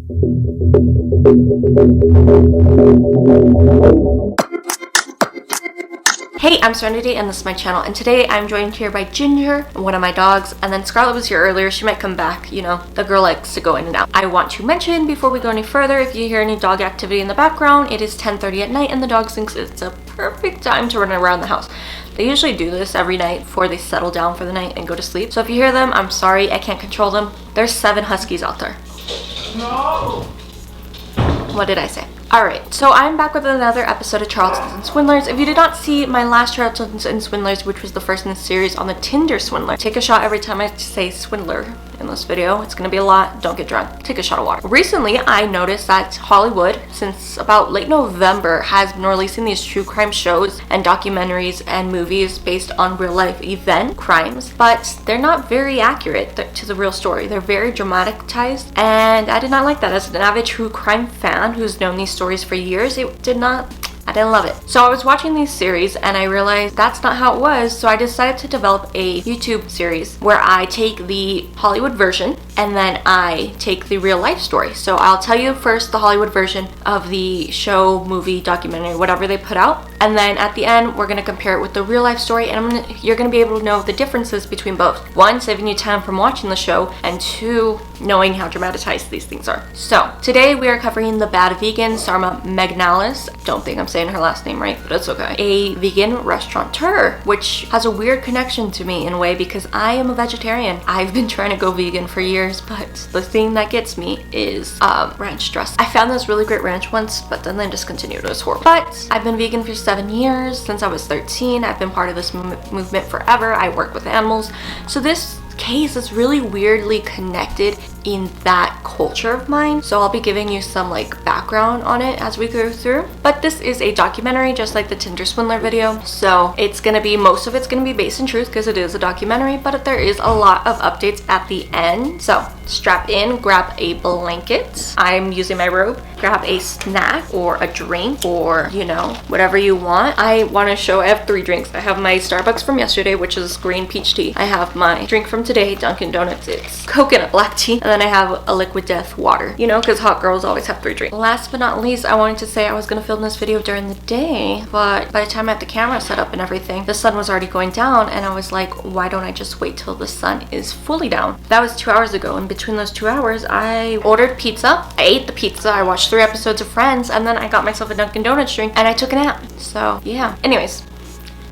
Hey, I'm Serenity and this is my channel, and today I'm joined here by Ginger, one of my dogs, and then Scarlett was here earlier. She might come back, you know, the girl likes to go in and out. I want to mention before we go any further, if you hear any dog activity in the background, it is 10:30 at night and the dog thinks it's a perfect time to run around the house. They usually do this every night before they settle down for the night and go to sleep. So if you hear them, I'm sorry, I can't control them. There's 7 huskies out there. No! What did I say? Alright, so I'm back with another episode of Charltans Swindlers. If you did not see my last Charltans Swindlers, which was the first in the series on the Tinder Swindler, take a shot every time I say swindler in this video. It's gonna be a lot. Don't get drunk. Take a shot of water. Recently, I noticed that Hollywood, since about late November, has been releasing these true crime shows and documentaries and movies based on real life event crimes, but they're not very accurate to the real story. They're very dramatized, and I did not like that. As an avid true crime fan who's known these stories for years, I didn't love it. So I was watching these series and I realized that's not how it was, so I decided to develop a YouTube series where I take the Hollywood version and then I take the real life story. So I'll tell you first the Hollywood version of the show, movie, documentary, whatever they put out, and then at the end we're going to compare it with the real life story, and you're going to be able to know the differences between both. 1, saving you time from watching the show, and 2, knowing how dramatized these things are. So today we are covering the bad vegan Sarma Melngailis. Don't think I'm saying her last name right, but it's okay. A vegan restaurateur, which has a weird connection to me in a way because I am a vegetarian. I've been trying to go vegan for years, but the thing that gets me is ranch dressing. I found this really great ranch once, but then they discontinued. It was horrible. But I've been vegan for 7 years, since I was 13. I've been part of this movement forever. I work with animals. So this case is really weirdly connected in that culture of mine, so I'll be giving you some like background on it as we go through. But this is a documentary, just like the Tinder Swindler video, so it's gonna be, most of it's gonna be based in truth because it is a documentary, but there is a lot of updates at the end. So strap in, grab a blanket, I'm using my robe, grab a snack or a drink or, you know, whatever you want. I want to show I have 3 drinks. I have my Starbucks from yesterday, which is green peach tea. I have my drink from today, Dunkin' Donuts, it's coconut black tea, and then I have a liquid death water, you know, because hot girls always have 3 drinks. Last but not least, I wanted to say I was going to film this video during the day, but by the time I had the camera set up and everything, the sun was already going down, and I was like, why don't I just wait till the sun is fully down? That was 2 hours ago, and between those 2 hours, I ordered pizza, I ate the pizza, I watched 3 episodes of Friends, and then I got myself a Dunkin' Donuts drink, and I took a nap. So yeah, anyways,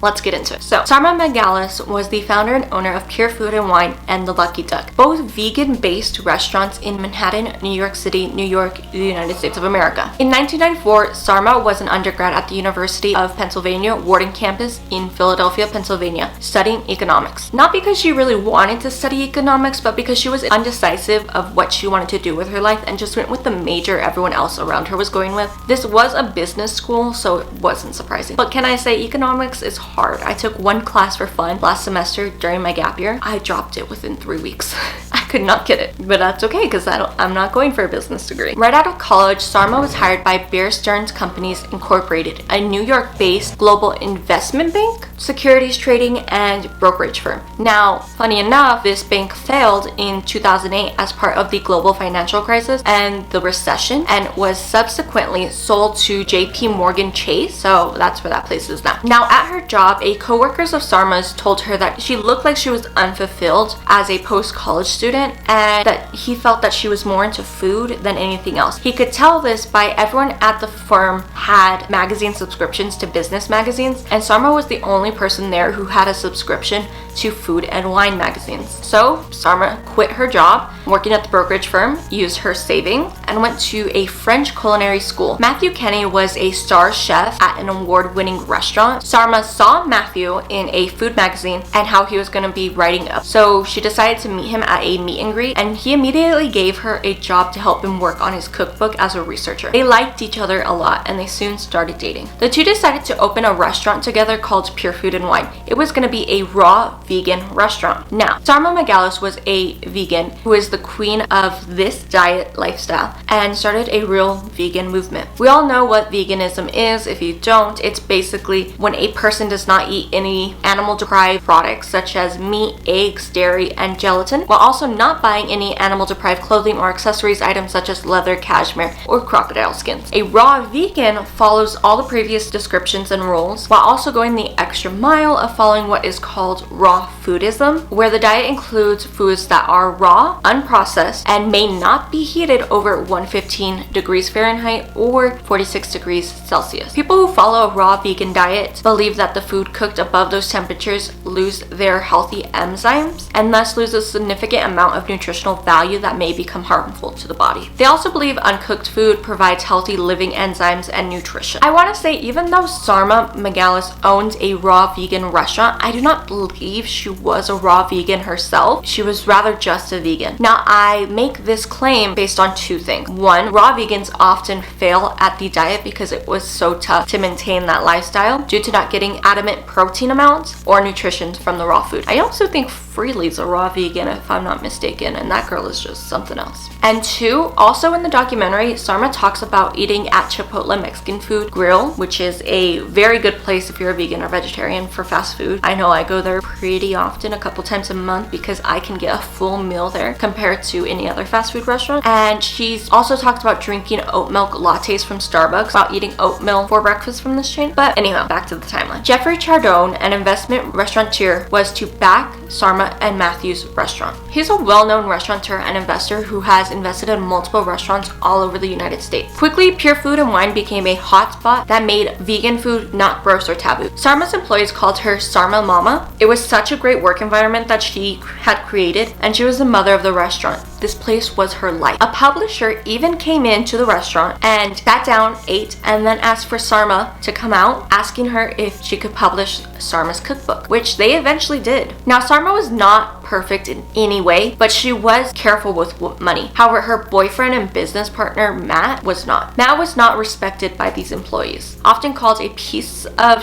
let's get into it. So, Sarma Melngailis was the founder and owner of Pure Food and Wine and The Lucky Duck, both vegan-based restaurants in Manhattan, New York City, New York, the United States of America. In 1994, Sarma was an undergrad at the University of Pennsylvania Wharton campus in Philadelphia, Pennsylvania, studying economics. Not because she really wanted to study economics, but because she was undecisive of what she wanted to do with her life and just went with the major everyone else around her was going with. This was a business school, so it wasn't surprising. But can I say economics is hard. I took 1 class for fun last semester during my gap year. I dropped it within 3 weeks. I could not get it, but that's okay because I'm not going for a business degree. Right out of college, Sarma was hired by Bear Stearns Companies Incorporated, a New York-based global investment bank, securities trading, and brokerage firm. Now, funny enough, this bank failed in 2008 as part of the global financial crisis and the recession, and was subsequently sold to JP Morgan Chase, so that's where that place is now. Now, at her job, a co-workers of Sarma's told her that she looked like she was unfulfilled as a post-college student, and that he felt that she was more into food than anything else. He could tell this by everyone at the firm had magazine subscriptions to business magazines, and Sarma was the only person there who had a subscription to food and wine magazines. So Sarma quit her job working at the brokerage firm, used her savings, and went to a French culinary school. Matthew Kenny was a star chef at an award-winning restaurant. Sarma saw Matthew in a food magazine and how he was going to be writing up, so she decided to meet him at a meet and greet, and he immediately gave her a job to help him work on his cookbook as a researcher. They liked each other a lot, and they soon started dating. The two decided to open a restaurant together called Pure Food and Wine. It was going to be a raw vegan restaurant. Now, Sarma Melngailis was a vegan who is the queen of this diet lifestyle and started a real vegan movement. We all know what veganism is. If you don't, it's basically when a person does not eat any animal-deprived products such as meat, eggs, dairy, and gelatin, while also not buying any animal-deprived clothing or accessories items such as leather, cashmere, or crocodile skins. A raw vegan follows all the previous descriptions and rules, while also going the extra mile of following what is called raw foodism, where the diet includes foods that are raw, unprocessed, and may not be heated over 115 degrees Fahrenheit or 46 degrees Celsius. People who follow a raw vegan diet believe that the food cooked above those temperatures lose their healthy enzymes and thus lose a significant amount of nutritional value that may become harmful to the body. They also believe uncooked food provides healthy living enzymes and nutrition. I want to say, even though Sarma Melngailis owns a raw vegan restaurant, I do not believe she was a raw vegan herself. She was rather just a vegan. Now, I make this claim based on two things. One, raw vegans often fail at the diet because it was so tough to maintain that lifestyle due to not getting adequate protein amounts or nutrition from the raw food. I also think Freely's a raw vegan, if I'm not mistaken, and that girl is just something else. And two, also in the documentary, Sarma talks about eating at Chipotle Mexican Food Grill, which is a very good place if you're a vegan or vegetarian for fast food. I know I go there pretty often, a couple times a month, because I can get a full meal there compared to any other fast food restaurant. And she's also talked about drinking oat milk lattes from Starbucks, about eating oatmeal for breakfast from this chain. But anyhow, back to the timeline. Jeffrey Chardon, an investment restaurateur, was to back Sarma and Matthew's restaurant. He's a well-known restaurateur and investor who has invested in multiple restaurants all over the United States. Quickly, Pure Food and Wine became a hotspot that made vegan food not gross or taboo. Sarma's employees called her Sarma Mama. It was such a great work environment that she had created, and she was the mother of the restaurant. This place was her life. A publisher even came into the restaurant and sat down, ate, and then asked for Sarma to come out, asking her if she could publish Sarma's cookbook, which they eventually did. Now, Sarma was not perfect in any way, but she was careful with money. However, her boyfriend and business partner, Matt, was not. Matt was not respected by these employees, often called a piece of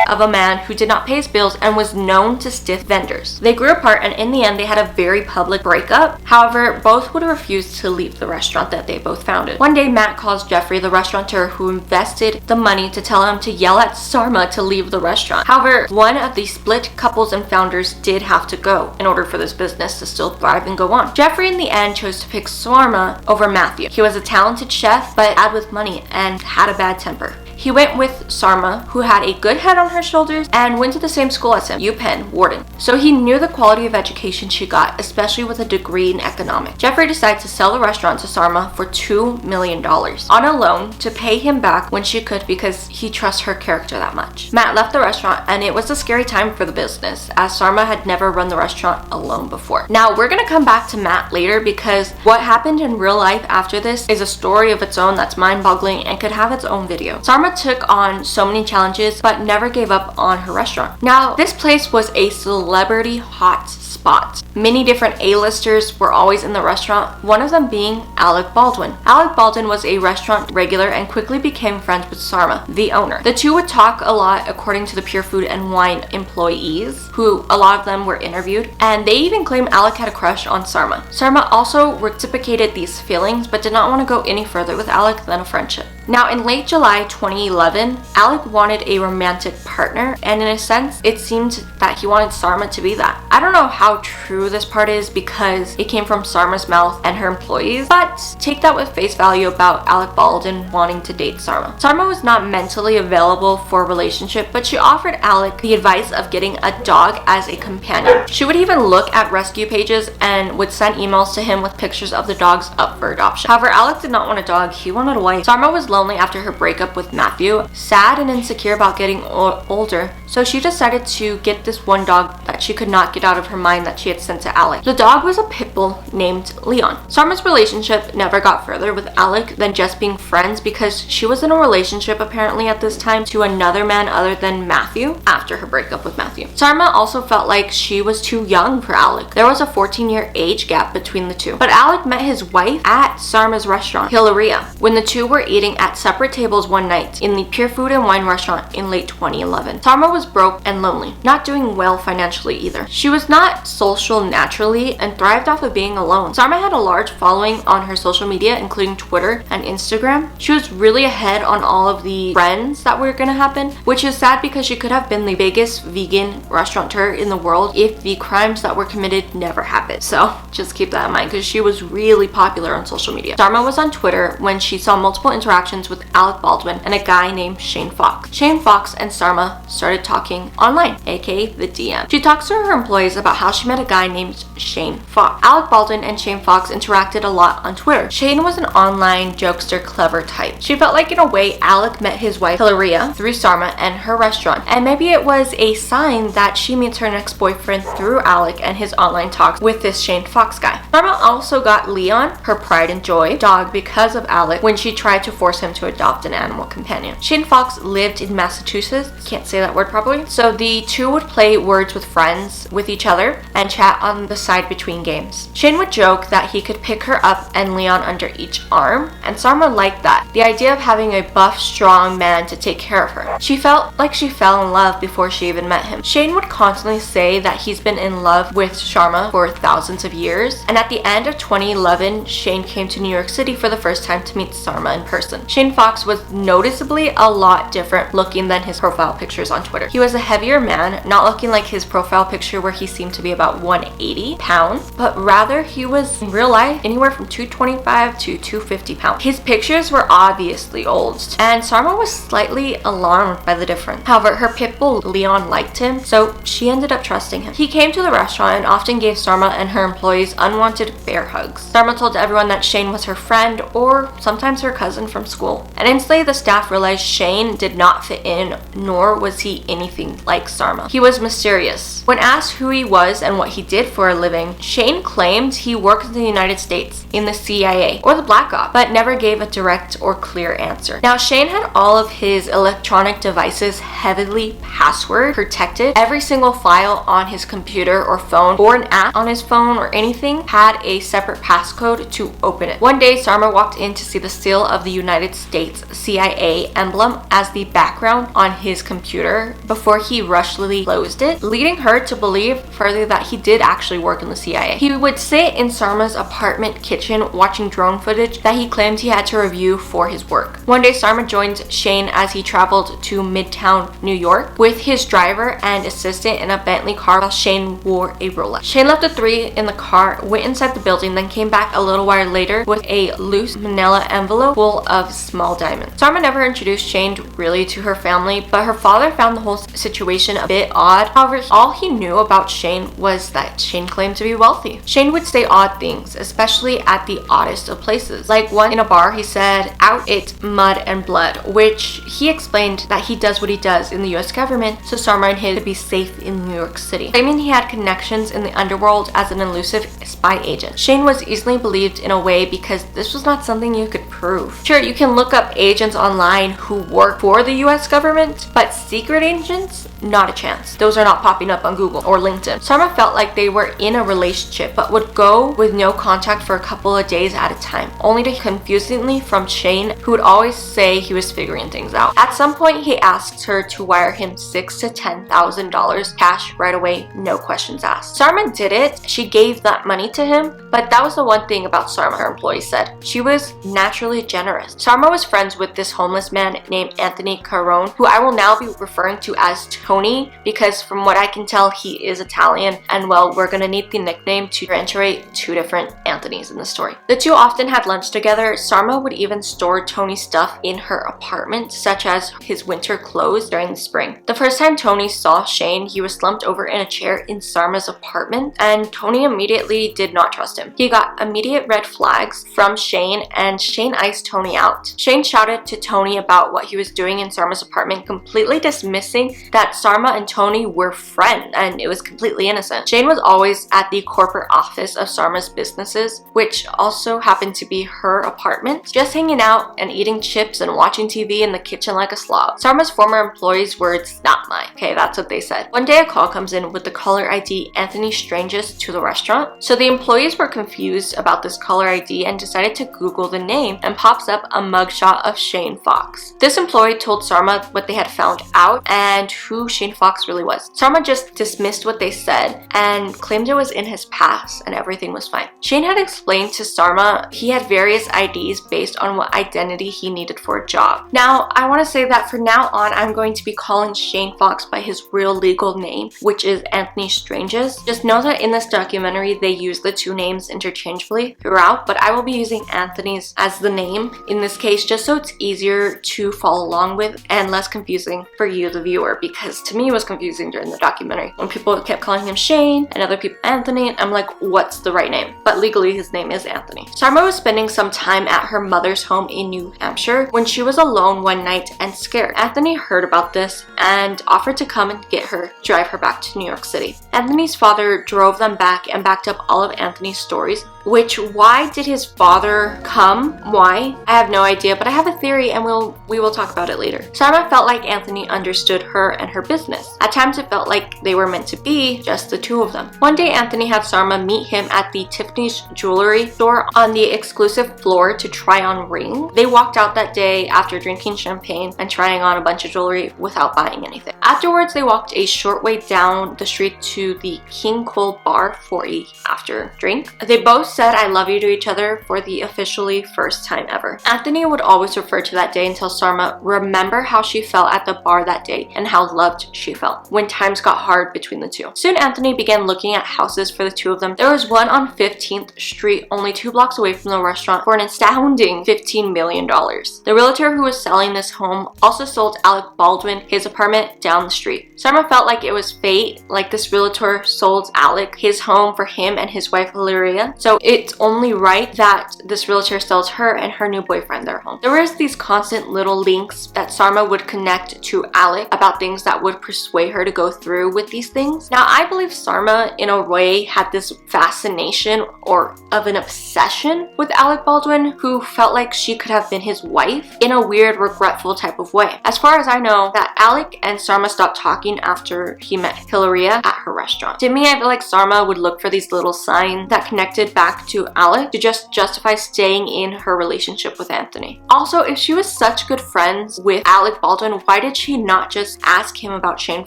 of a man who did not pay his bills and was known to stiff vendors. They grew apart, and in the end, they had a very public breakup. However, both would refuse to leave the restaurant that they both founded. One day, Matt calls Jeffrey, the restaurateur who invested the money, to tell him to yell at Sarma to leave the restaurant. However, one of the split couples and founders did have to go in order for this business to still thrive and go on. Jeffrey, in the end, chose to pick Sarma over Matthew. He was a talented chef, but bad with money and had a bad temper. He went with Sarma, who had a good head on her shoulders and went to the same school as him, UPenn, Wharton. So he knew the quality of education she got, especially with a degree in economics. Jeffrey decided to sell the restaurant to Sarma for $2 million on a loan to pay him back when she could, because he trusts her character that much. Matt left the restaurant, and it was a scary time for the business, as Sarma had never run the restaurant alone before. Now, we're gonna come back to Matt later, because what happened in real life after this is a story of its own that's mind-boggling and could have its own video. Sarma took on so many challenges but never gave up on her restaurant. Now, this place was a celebrity hot spot. Many different A-listers were always in the restaurant, one of them being Alec Baldwin. Alec Baldwin was a restaurant regular and quickly became friends with Sarma, the owner. The two would talk a lot, according to the Pure Food and Wine employees, who a lot of them were interviewed, and they even claimed Alec had a crush on Sarma. Sarma also reciprocated these feelings but did not want to go any further with Alec than a friendship. Now, in late July 2011, Alec wanted a romantic partner, and in a sense, it seemed that he wanted Sarma to be that. I don't know how true this part is because it came from Sarma's mouth and her employees, but take that with face value about Alec Baldwin wanting to date Sarma. Sarma was not mentally available for a relationship, but she offered Alec the advice of getting a dog as a companion. She would even look at rescue pages and would send emails to him with pictures of the dogs up for adoption. However, Alec did not want a dog, he wanted a wife. Sarma was lonely after her breakup with Matthew, sad and insecure about getting older, so she decided to get this one dog that she could not get out of her mind that she had sent to Alec. The dog was a pitbull named Leon. Sarma's relationship never got further with Alec than just being friends, because she was in a relationship apparently at this time to another man other than Matthew after her breakup with Matthew. Sarma also felt like she was too young for Alec. There was a 14-year age gap between the two. But Alec met his wife at Sarma's restaurant, Hilaria, when the two were eating at separate tables one night in the Pure Food and Wine restaurant in late 2011. Sarma was was broke and lonely, not doing well financially either. She was not social naturally and thrived off of being alone. Sarma had a large following on her social media, including Twitter and Instagram. She was really ahead on all of the trends that were gonna happen, which is sad because she could have been the biggest vegan restaurateur in the world if the crimes that were committed never happened. So just keep that in mind because she was really popular on social media. Sarma was on Twitter when she saw multiple interactions with Alec Baldwin and a guy named Shane Fox. Shane Fox and Sarma started talking online, aka the DM. She talks to her employees about how she met a guy named Shane Fox. Alec Baldwin and Shane Fox interacted a lot on Twitter. Shane was an online jokester, clever type. She felt like in a way Alec met his wife Hilaria through Sarma and her restaurant, and maybe it was a sign that she meets her next boyfriend through Alec and his online talks with this Shane Fox guy. Sarma also got Leon, her pride and joy dog, because of Alec when she tried to force him to adopt an animal companion. Shane Fox lived in Massachusetts, can't say that word properly, so the two would play Words with Friends with each other and chat on the side between games. Shane would joke that he could pick her up and Leon under each arm, and Sarma liked that, the idea of having a buff, strong man to take care of her. She felt like she fell in love before she even met him. Shane would constantly say that he's been in love with Sarma for thousands of years, and at the end of 2011, Shane came to New York City for the first time to meet Sarma in person. Shane Fox was noticeably a lot different looking than his profile pictures on Twitter. He was a heavier man, not looking like his profile picture where he seemed to be about 180 pounds, but rather he was in real life anywhere from 225 to 250 pounds. His pictures were obviously old, and Sarma was slightly alarmed by the difference. However, her pitbull Leon liked him, so she ended up trusting him. He came to the restaurant and often gave Sarma and her employees unwanted bear hugs. Sarma told everyone that Shane was her friend or sometimes her cousin from school, and instantly the staff realized Shane did not fit in, nor was he anything like Sarma. He was mysterious. When asked who he was and what he did for a living, Shane claimed he worked in the United States in the CIA or the Black Ops, but never gave a direct or clear answer. Now, Shane had all of his electronic devices heavily password protected. Every single file on his computer or phone or an app on his phone or anything had a separate passcode to open it. One day, Sarma walked in to see the seal of the United States CIA emblem as the background on his computer before he rushly closed it, leading her to believe further that he did actually work in the CIA. He would sit in Sarma's apartment kitchen watching drone footage that he claimed he had to review for his work. One day, Sarma joined Shane as he traveled to Midtown, New York with his driver and assistant in a Bentley car while Shane wore a Rolex. Shane left the three in the car, went inside the building, then came back a little while later with a loose manila envelope full of small diamonds. Sarma never introduced Shane really to her family, but her father found the whole situation a bit odd. However, all he knew about Shane was that Shane claimed to be wealthy. Shane would say odd things, especially at the oddest of places. Like one in a bar, he said, "Out it's mud and blood," which he explained that he does what he does in the US government so Sarma and him to be safe in New York City, claiming he had connections in the underworld as an elusive spy agent. Shane was easily believed in a way because this was not something you could prove. Sure, you can look up agents online who work for the US government, but secret agents? Not a chance. Those are not popping up on Google or LinkedIn. Sarma felt like they were in a relationship but would go with no contact for a couple of days at a time, only to confusingly from Shane, who would always say he was figuring things out. At some point, he asked her to wire him $6,000 to $10,000 cash right away, no questions asked. Sarma did it. She gave that money to him, but that was the one thing about Sarma, her employee said. She was naturally generous. Sarma was friends with this homeless man named Anthony Carone, who I will now be referring to as Tony, because from what I can tell, he is Italian, and well, we're gonna need the nickname to differentiate two different Anthonys in the story. The two often had lunch together. Sarma would even store Tony's stuff in her apartment, such as his winter clothes during the spring. The first time Tony saw Shane, he was slumped over in a chair in Sarma's apartment, and Tony immediately did not trust him. He got immediate red flags from Shane, and Shane iced Tony out. Shane shouted to Tony about what he was doing in Sarma's apartment, completely dismissing that Sarma and Tony were friends, and it was completely innocent. Shane was always at the corporate office of Sarma's businesses, which also happened to be her apartment, just hanging out and eating chips and watching TV in the kitchen like a slob. Sarma's former employees' words, not mine. Okay, that's what they said. One day a call comes in with the caller ID Anthony Strangis to the restaurant, so the employees were confused about this caller ID and decided to Google the name, and pops up a mugshot of Shane Fox. This employee told Sarma what they had found out and who Shane Fox really was. Sarma just dismissed what they said and claimed it was in his past and everything was fine. Shane had explained to Sarma he had various IDs based on what identity he needed for a job. Now, I want to say that from now on, I'm going to be calling Shane Fox by his real legal name, which is Anthony Strangis. Just know that in this documentary, they use the two names interchangeably throughout, but I will be using Anthony's as the name in this case, just so it's easier to follow along with and less confusing for you, the viewer, because to me it was confusing during the documentary when people kept calling him Shane and other people Anthony, and I'm like, what's the right name? But legally his name is Anthony. Sarma was spending some time at her mother's home in New Hampshire when she was alone one night and scared. Anthony heard about this and offered to come and get her, drive her back to New York City. Anthony's father drove them back and backed up all of Anthony's stories, which, why did his father come? Why? I have no idea, but I have a theory and we will talk about it later. Sarma felt like Anthony understood her and her business. At times it felt like they were meant to be just the two of them. One day Anthony had Sarma meet him at the Tiffany's jewelry store on the exclusive floor to try on ring. They walked out that day after drinking champagne and trying on a bunch of jewelry without buying anything. Afterwards, they walked a short way down the street to the King Cole bar for a after drink. They both said I love you to each other for the officially first time ever. Anthony would always refer to that day and tell Sarma remember how she felt at the bar that day and how loved she felt when times got hard between the two. Soon Anthony began looking at houses for the two of them. There was one on 15th Street, only 2 blocks away from the restaurant, for an astounding $15 million. The realtor who was selling this home also sold Alec Baldwin his apartment down the street. Sarma felt like it was fate, like this realtor sold Alec his home for him and his wife Valeria, so it's only right that this realtor sells her and her new boyfriend their home. There was these constant little links that Sarma would connect to Alec about things that would persuade her to go through with these things. Now, I believe Sarma in a way had this fascination or of an obsession with Alec Baldwin, who felt like she could have been his wife in a weird, regretful type of way. As far as I know, that Alec and Sarma stopped talking after he met Hilaria at her restaurant. To me, I feel like Sarma would look for these little signs that connected back to Alec to just justify staying in her relationship with Anthony. Also, if she was such good friends with Alec Baldwin, why did she not just ask him about Shane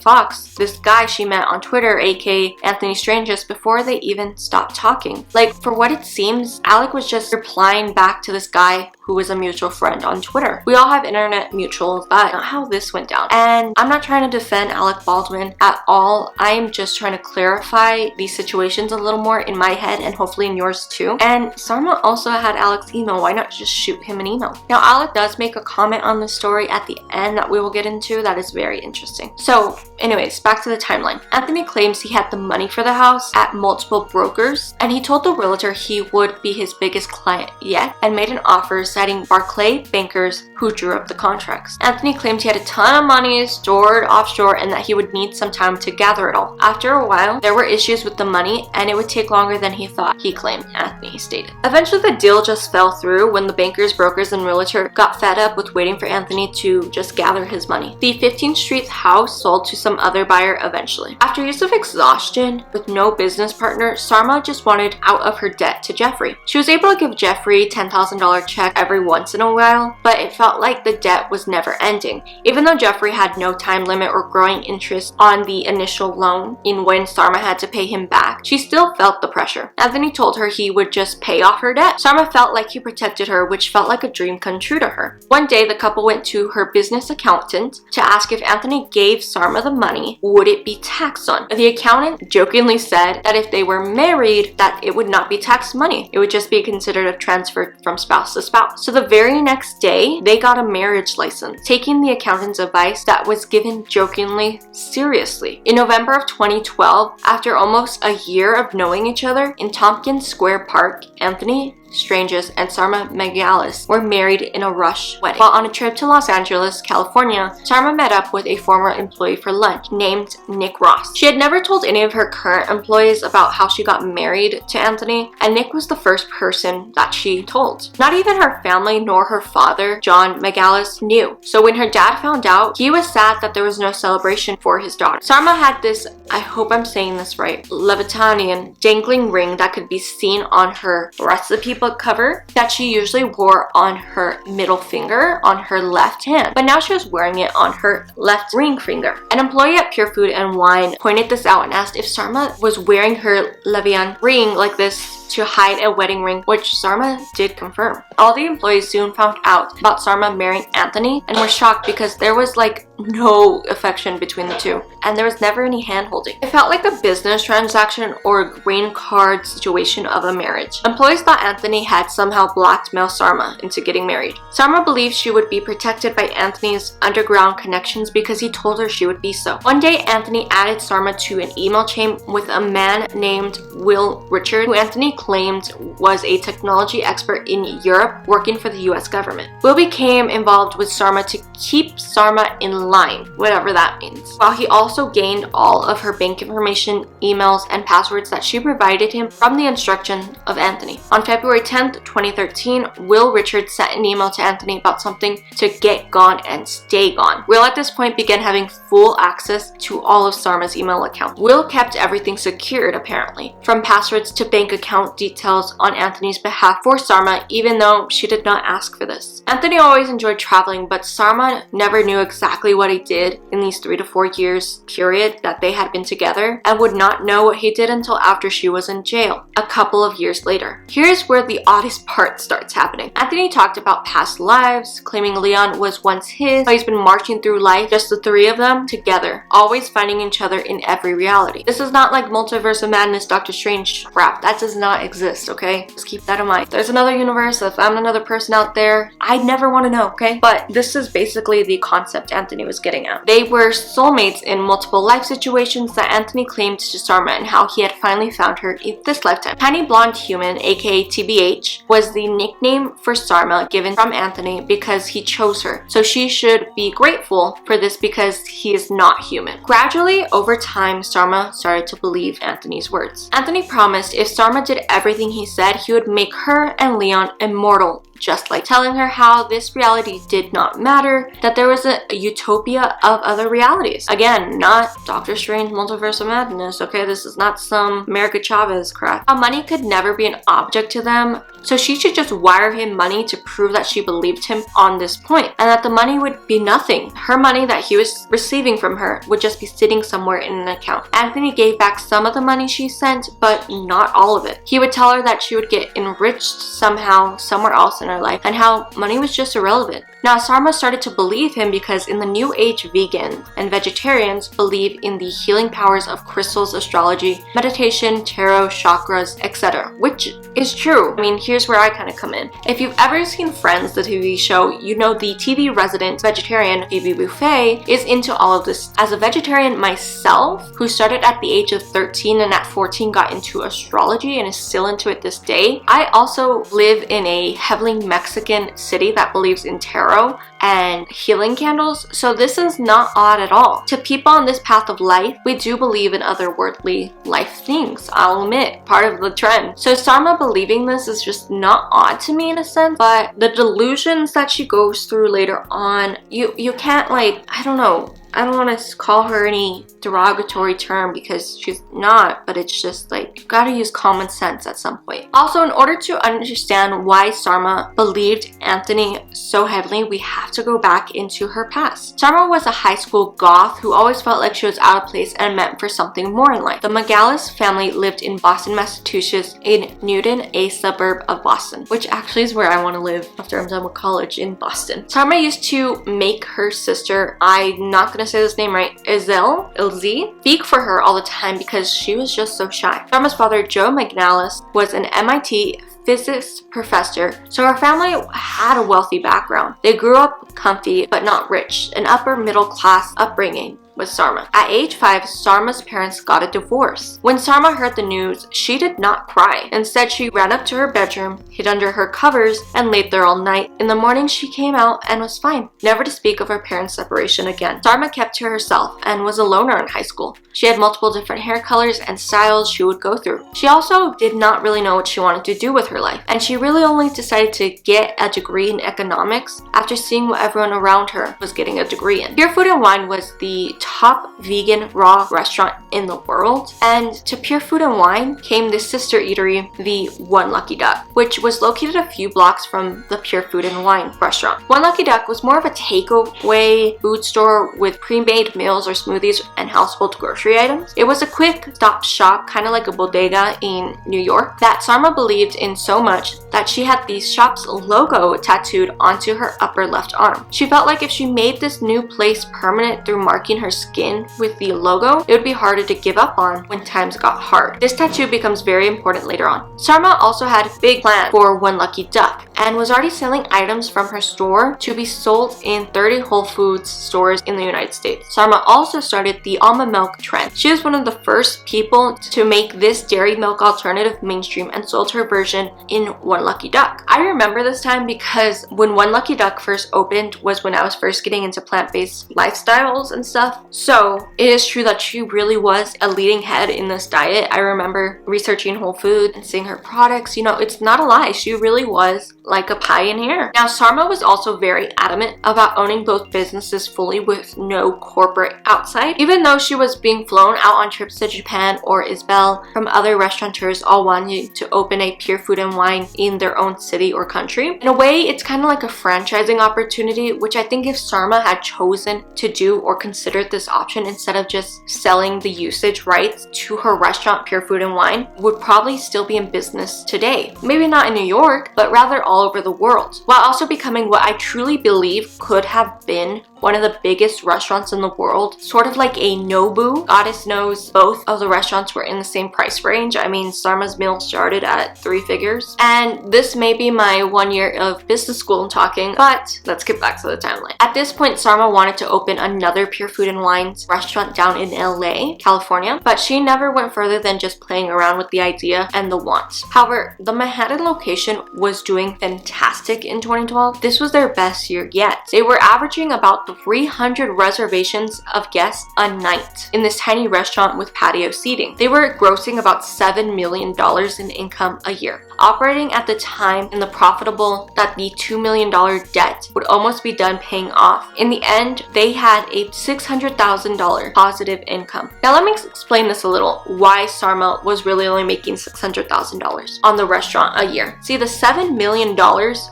Fox, this guy she met on Twitter, aka Anthony Strangis, before they even stopped talking? Like, for what it seems, Alec was just replying back to this guy who was a mutual friend on Twitter. We all have internet mutuals, but not how this went down. And I'm not trying to defend Alec Baldwin at all. I'm just trying to clarify these situations a little more in my head and hopefully in yours too. And Sarma also had Alec's email. Why not just shoot him an email? Now, Alec does make a comment on the story at the end that we will get into that is very interesting. So anyways, back to the timeline. Anthony claims he had the money for the house at multiple brokers, and he told the realtor he would be his biggest client yet and made an offer citing Barclay bankers who drew up the contracts. Anthony claimed he had a ton of money stored offshore and that he would need some time to gather it all. After a while, there were issues with the money and it would take longer than he thought, he claimed, Anthony stated. Eventually, the deal just fell through when the bankers, brokers, and realtor got fed up with waiting for Anthony to just gather his money. The 15th Street house sold to some other buyer eventually. After years of exhaustion with no business partner, Sarma just wanted out of her debt to Jeffrey. She was able to give Jeffrey $10,000 check every once in a while, but it felt like the debt was never ending. Even though Jeffrey had no time limit or growing interest on the initial loan in when Sarma had to pay him back, she still felt the pressure. Anthony told her he would just pay off her debt. Sarma felt like he protected her, which felt like a dream come true to her. One day, the couple went to her business accountant to ask if Anthony gave Sarma the money, would it be taxed on? The accountant jokingly said that if they were married, that it would not be taxed money. It would just be considered a transfer from spouse to spouse. So the very next day, they got a marriage license, taking the accountant's advice that was given jokingly seriously. In November of 2012, after almost a year of knowing each other, in Tompkins Square Park, Anthony Strangis and Sarma Melngailis were married in a rush wedding. While on a trip to Los Angeles, California, Sarma met up with a former employee for lunch named Nick Ross. She had never told any of her current employees about how she got married to Anthony, and Nick was the first person that she told. Not even her family nor her father, John Melngailis, knew. So when her dad found out, he was sad that there was no celebration for his daughter. Sarma had this, I hope I'm saying this right, Levitanian dangling ring that could be seen on her recipe book cover that she usually wore on her middle finger on her left hand, but now she was wearing it on her left ring finger. An employee at Pure Food and Wine pointed this out and asked if Sarma was wearing her Letivan ring like this to hide a wedding ring, which Sarma did confirm. All the employees soon found out about Sarma marrying Anthony and were shocked because there was like no affection between the two, and there was never any hand-holding. It felt like a business transaction or a green card situation of a marriage. Employees thought Anthony had somehow blackmailed Sarma into getting married. Sarma believed she would be protected by Anthony's underground connections because he told her she would be so. One day, Anthony added Sarma to an email chain with a man named Will Richard, who Anthony claimed was a technology expert in Europe working for the US government. Will became involved with Sarma to keep Sarma in line, whatever that means, while he also gained all of her bank information, emails, and passwords that she provided him from the instruction of Anthony. On February 10th, 2013, Will Richard sent an email to Anthony about something to get gone and stay gone. Will at this point began having full access to all of Sarma's email accounts. Will kept everything secured apparently, from passwords to bank account details on Anthony's behalf for Sarma, even though she did not ask for this. Anthony always enjoyed traveling, but Sarma never knew exactly what he did in these 3 to 4 years period that they had been together, and would not know what he did until after she was in jail, a couple of years later. Here's where the oddest part starts happening. Anthony talked about past lives, claiming Leon was once his, how he's been marching through life, just the 3 of them together, always finding each other in every reality. This is not like Multiverse of Madness, Doctor Strange crap. That does not exist, okay? Just keep that in mind. If there's another universe, if I'm another person out there, I'd never want to know, okay? But this is basically the concept Anthony was getting at. They were soulmates in multiple life situations that Anthony claimed to Sarma, and how he had finally found her in this lifetime. Tiny Blonde Human, aka TBH, was the nickname for Sarma given from Anthony because he chose her. So she should be grateful for this because he is not human. Gradually, over time, Sarma started to believe Anthony's words. Anthony promised if Sarma did everything he said, he would make her and Leon immortal, just like telling her how this reality did not matter, that there was a utopia of other realities. Again, not Doctor Strange Multiverse of Madness, okay? This is not some America Chavez crap. How money could never be an object to them, so she should just wire him money to prove that she believed him on this point, and that the money would be nothing. Her money that he was receiving from her would just be sitting somewhere in an account. Anthony gave back some of the money she sent, but not all of it. He would tell her that she would get enriched somehow somewhere else in her life, and how money was just irrelevant. Now, Sarma started to believe him because in the New Age, vegans and vegetarians believe in the healing powers of crystals, astrology, meditation, tarot, chakras, etc., which is true. I mean, here's where I kind of come in. If you've ever seen Friends, the TV show, you know the TV resident vegetarian Phoebe Buffay is into all of this. As a vegetarian myself, who started at the age of 13 and at 14 got into astrology and is still into it this day, I also live in a heavily Mexican city that believes in tarot and healing candles, so this is not odd at all. To people on this path of life, we do believe in otherworldly life things, I'll admit, part of the trend. So Sarma believing this is just not odd to me in a sense, but the delusions that she goes through later on, you can't, like, I don't know, I don't want to call her any derogatory term because she's not, but it's just like, you gotta use common sense at some point. Also, in order to understand why Sarma believed Anthony so heavily, we have to go back into her past. Sarma was a high school goth who always felt like she was out of place and meant for something more in life. The Melngailis family lived in Boston, Massachusetts, in Newton, a suburb of Boston, which actually is where I want to live after I'm done with college, in Boston. Sarma used to make her sister, I'm not gonna say this name right, Ilze, speak for her all the time because she was just so shy. Sarma's father, Joe Melngailis, was an MIT physics professor, so her family had a wealthy background. They grew up comfy but not rich, an upper middle class upbringing with Sarma. At age 5, Sarma's parents got a divorce. When Sarma heard the news, she did not cry. Instead, she ran up to her bedroom, hid under her covers, and laid there all night. In the morning, she came out and was fine, never to speak of her parents' separation again. Sarma kept to herself and was a loner in high school. She had multiple different hair colors and styles she would go through. She also did not really know what she wanted to do with her life, and she really only decided to get a degree in economics after seeing what everyone around her was getting a degree in. Pure Food and Wine was the top vegan raw restaurant in the world. And to Pure Food and Wine came the sister eatery, the One Lucky Duck, which was located a few blocks from the Pure Food and Wine restaurant. One Lucky Duck was more of a takeaway food store with pre-made meals or smoothies and household grocery items. It was a quick stop shop, kind of like a bodega in New York, that Sarma believed in so much that she had the shop's logo tattooed onto her upper left arm. She felt like if she made this new place permanent through marking her skin with the logo, it would be harder to give up on when times got hard. This tattoo becomes very important later on. Sarma also had big plans for One Lucky Duck and was already selling items from her store to be sold in 30 Whole Foods stores in the United States. Sarma also started the almond milk trend. She was one of the first people to make this dairy milk alternative mainstream and sold her version in One Lucky Duck. I remember this time because when One Lucky Duck first opened was when I was first getting into plant-based lifestyles and stuff. So it is true that she really was a leading head in this diet. I remember researching Whole Foods and seeing her products. You know, it's not a lie. She really was like a pioneer. Now, Sarma was also very adamant about owning both businesses fully with no corporate outside. Even though she was being flown out on trips to Japan or Israel from other restaurateurs all wanting to open a Pure Food and Wine in their own city or country. In a way, it's kind of like a franchising opportunity, which I think if Sarma had chosen to do or considered this option instead of just selling the usage rights to her restaurant Pure Food and Wine, would probably still be in business today. Maybe not in New York, but rather all over the world, while also becoming what I truly believe could have been one of the biggest restaurants in the world, sort of like a Nobu. Goddess knows both of the restaurants were in the same price range. I mean, Sarma's meal started at 3 figures. And this may be my 1 year of business school talking, but let's get back to the timeline. At this point, Sarma wanted to open another Pure Food and Wines restaurant down in LA, California, but she never went further than just playing around with the idea and the wants. However, the Manhattan location was doing fantastic in 2012. This was their best year yet. They were averaging about 300 reservations of guests a night in this tiny restaurant with patio seating. They were grossing about $7 million in income a year, operating at the time in the profitable that the $2 million debt would almost be done paying off. In the end, they had a $600,000 positive income. Now let me explain this a little, why Sarma was really only making $600,000 on the restaurant a year. See, the $7 million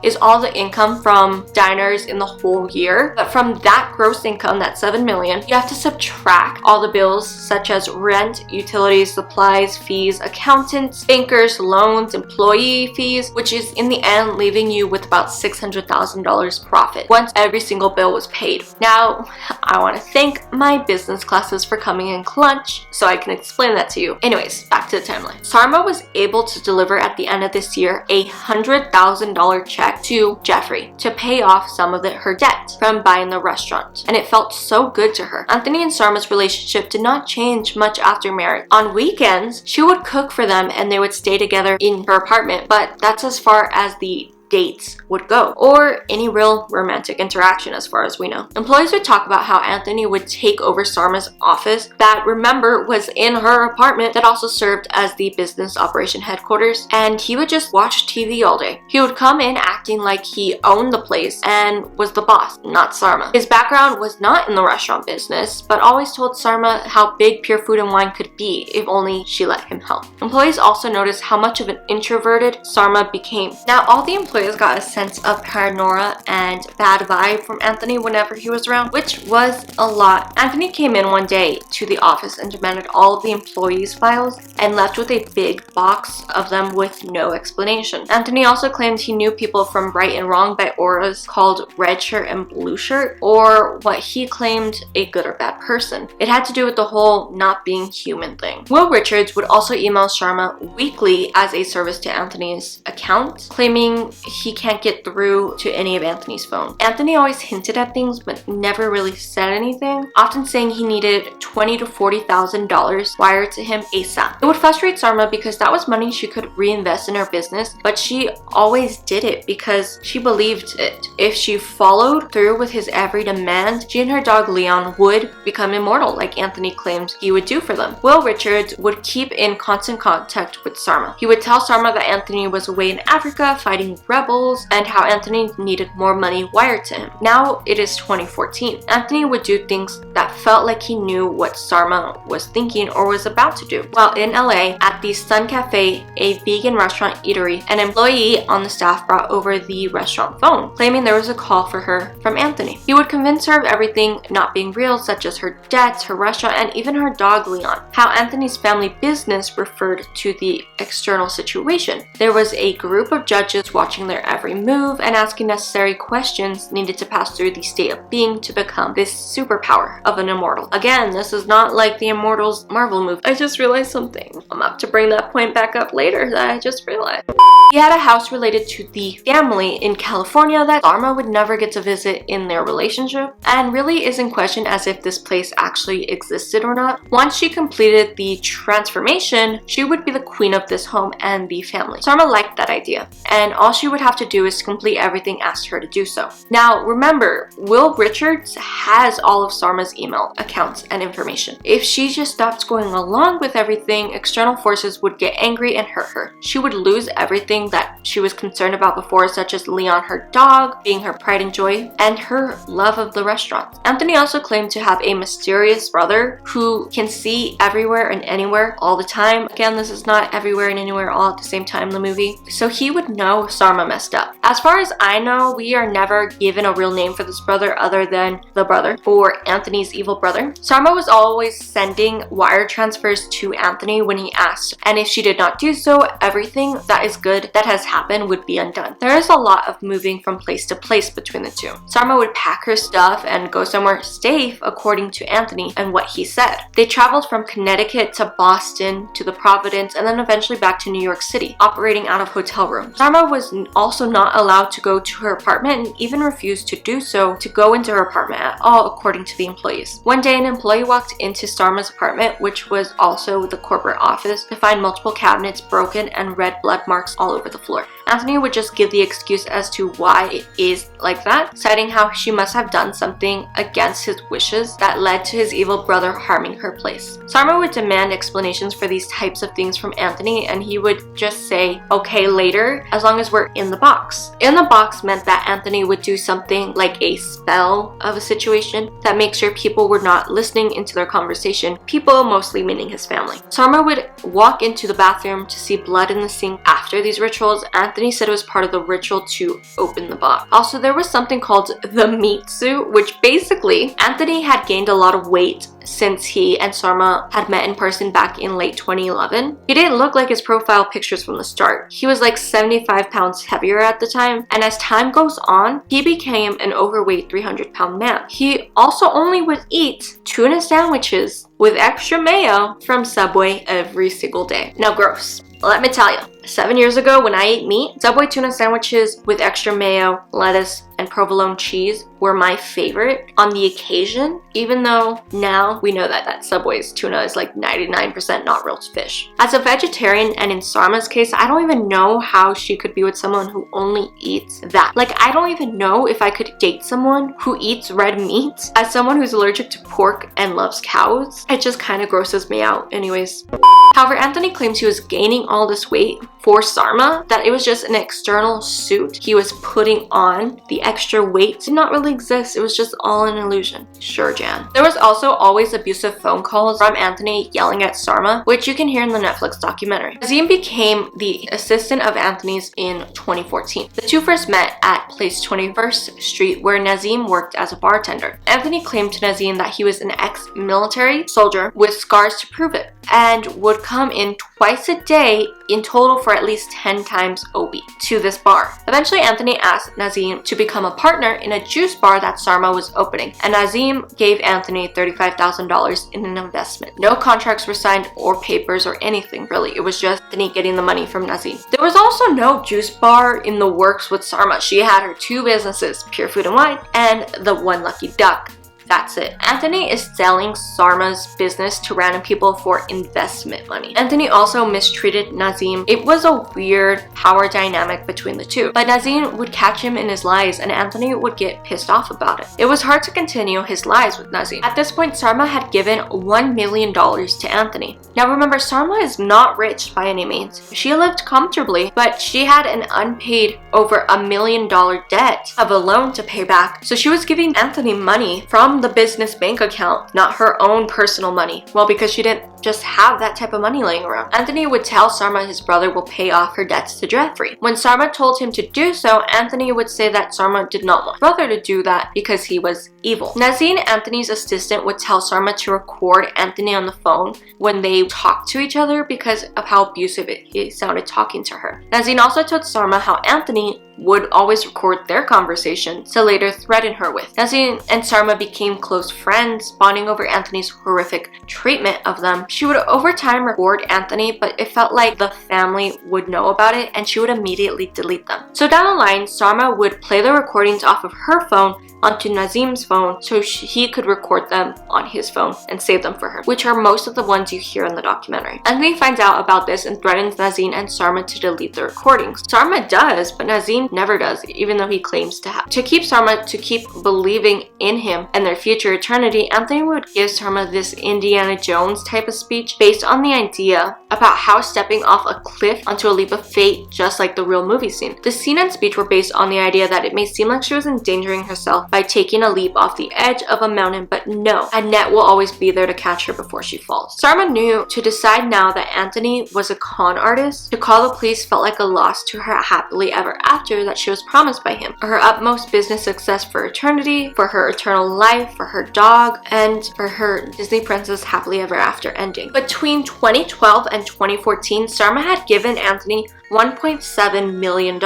is all the income from diners in the whole year, but from that gross income, that $7 million, you have to subtract all the bills such as rent, utilities, supplies, fees, accountants, bankers, loans, employee fees, which is in the end leaving you with about $600,000 profit once every single bill was paid. Now, I want to thank my business classes for coming in clutch so I can explain that to you. Anyways, back to the timeline. Sarma was able to deliver at the end of this year a $100,000 check to Jeffrey to pay off some of her debt from buying the restaurant, and it felt so good to her. Anthony and Sarma's relationship did not change much after marriage. On weekends, she would cook for them and they would stay together in her apartment, but that's as far as the dates would go, or any real romantic interaction as far as we know. Employees would talk about how Anthony would take over Sarma's office that, remember, was in her apartment that also served as the business operation headquarters, and he would just watch TV all day. He would come in acting like he owned the place and was the boss, not Sarma. His background was not in the restaurant business, but always told Sarma how big Pure Food and Wine could be if only she let him help. Employees also noticed how much of an introverted Sarma became. Now, all the employees got a sense of paranoia and bad vibe from Anthony whenever he was around, which was a lot. Anthony came in one day to the office and demanded all of the employees' files and left with a big box of them with no explanation. Anthony also claimed he knew people from Right and Wrong by auras called Red Shirt and Blue Shirt, or what he claimed a good or bad person. It had to do with the whole not being human thing. Will Richards would also email Sarma weekly as a service to Anthony's account, claiming he can't get through to any of Anthony's phone. Anthony always hinted at things but never really said anything, often saying he needed $20,000 to $40,000 wired to him ASAP. It would frustrate Sarma because that was money she could reinvest in her business, but she always did it because she believed it. If she followed through with his every demand, she and her dog Leon would become immortal like Anthony claimed he would do for them. Will Richards would keep in constant contact with Sarma. He would tell Sarma that Anthony was away in Africa fighting rebels and how Anthony needed more money wired to him. Now it is 2014. Anthony would do things that felt like he knew what Sarma was thinking or was about to do. While in LA, at the Sun Cafe, a vegan restaurant eatery, an employee on the staff brought over the restaurant phone, claiming there was a call for her from Anthony. He would convince her of everything not being real, such as her debts, her restaurant, and even her dog Leon. How Anthony's family business referred to the external situation. There was a group of judges watching their every move and asking necessary questions needed to pass through the state of being to become this superpower of an immortal. Again, this is not like the Immortals Marvel movie. I just realized something. I'm up to bring that point back up later that I just realized. He had a house related to the family in California that Sarma would never get to visit in their relationship, and really is in question as if this place actually existed or not. Once she completed the transformation, she would be the queen of this home and the family. Sarma liked that idea, and all she would have to do is complete everything asked her to do so. Now remember, Will Richards has all of Sarma's email accounts and information. If she just stopped going along with everything, external forces would get angry and hurt her. She would lose everything that she was concerned about before, such as Leon, her dog, being her pride and joy, and her love of the restaurant. Anthony also claimed to have a mysterious brother who can see everywhere and anywhere all the time. Again, this is not everywhere and anywhere all at the same time in the movie, so he would know Sarma messed up. As far as I know, we are never given a real name for this brother other than the brother, or Anthony's evil brother. Sarma was always sending wire transfers to Anthony when he asked, and if she did not do so, everything that is good that has happened would be undone. There is a lot of moving from place to place between the two. Sarma would pack her stuff and go somewhere safe according to Anthony and what he said. They traveled from Connecticut to Boston to the Providence and then eventually back to New York City, operating out of hotel rooms. Sarma was also not allowed to go to her apartment and even refused to do so to go into her apartment at all, according to the employees. One day, an employee walked into Sarma's apartment, which was also the corporate office, to find multiple cabinets broken and red blood marks all over the floor. Anthony would just give the excuse as to why it is like that, citing how she must have done something against his wishes that led to his evil brother harming her place. Sarma would demand explanations for these types of things from Anthony, and he would just say, okay, later, as long as we're in the box. In the box meant that Anthony would do something like a spell of a situation that makes sure people were not listening into their conversation, people mostly meaning his family. Sarma would walk into the bathroom to see blood in the sink after these rituals. Anthony said it was part of the ritual to open the box. Also, there was something called the meat suit, which basically Anthony had gained a lot of weight since he and Sarma had met in person back in late 2011. He didn't look like his profile pictures from the start. He was like 75 pounds heavier at the time, and as time goes on, he became an overweight 300-pound man. He also only would eat tuna sandwiches with extra mayo from Subway every single day. Now, gross. Let me tell you, 7 years ago when I ate meat, Subway tuna sandwiches with extra mayo, lettuce, and provolone cheese were my favorite on the occasion, even though now we know that Subway's tuna is like 99% not real fish. As a vegetarian, and in Sarma's case, I don't even know how she could be with someone who only eats that. Like, I don't even know if I could date someone who eats red meat. As someone who's allergic to pork and loves cows, it just kind of grosses me out anyways. However, Anthony claims he was gaining all this weight for Sarma, that it was just an external suit he was putting on. The extra weight did not really exist. It was just all an illusion. Sure, Jan. There was also always abusive phone calls from Anthony yelling at Sarma, which you can hear in the Netflix documentary. Nazim became the assistant of Anthony's in 2014. The two first met at Place 21st Street, where Nazim worked as a bartender. Anthony claimed to Nazim that he was an ex-military soldier with scars to prove it, and would come in twice a day in total for at least 10 times a week to this bar. Eventually, Anthony asked Nazim to become a partner in a juice bar that Sarma was opening, and Nazim gave Anthony $35,000 in an investment. No contracts were signed or papers or anything, really. It was just Anthony getting the money from Nazim. There was also no juice bar in the works with Sarma. She had her two businesses, Pure Food and Wine and the One Lucky Duck. That's it. Anthony is selling Sarma's business to random people for investment money. Anthony also mistreated Nazim. It was a weird power dynamic between the two, but Nazim would catch him in his lies and Anthony would get pissed off about it. It was hard to continue his lies with Nazim. At this point, Sarma had given $1 million to Anthony. Now remember, Sarma is not rich by any means. She lived comfortably, but she had an unpaid over $1 million debt of a loan to pay back. So she was giving Anthony money from the business bank account, not her own personal money. Well, because she didn't just have that type of money laying around. Anthony would tell Sarma his brother will pay off her debts to Jeffrey. When Sarma told him to do so, Anthony would say that Sarma did not want his brother to do that because he was evil. Nazim, Anthony's assistant, would tell Sarma to record Anthony on the phone when they talked to each other because of how abusive he sounded talking to her. Nazim also told Sarma how Anthony would always record their conversation to later threaten her with. Nazim and Sarma became close friends, bonding over Anthony's horrific treatment of them. She would over time record Anthony, but it felt like the family would know about it and she would immediately delete them. So down the line, Sarma would play the recordings off of her phone onto Nazim's phone so he could record them on his phone and save them for her, which are most of the ones you hear in the documentary. Anthony finds out about this and threatens Nazim and Sarma to delete the recordings. Sarma does, but Nazim never does, even though he claims to have. To keep Sarma to keep believing in him and their future eternity, Anthony would give Sarma this Indiana Jones type of speech based on the idea about how stepping off a cliff onto a leap of fate, just like the real movie scene. The scene and speech were based on the idea that it may seem like she was endangering herself by taking a leap off the edge of a mountain, but no, a net will always be there to catch her before she falls. Sarma knew to decide now that Anthony was a con artist. To call the police felt like a loss to her happily ever after that she was promised by him. Her utmost business success for eternity, for her eternal life, for her dog, and for her Disney princess happily ever after ending. Between 2012 and 2014, Sarma had given Anthony $1.7 million,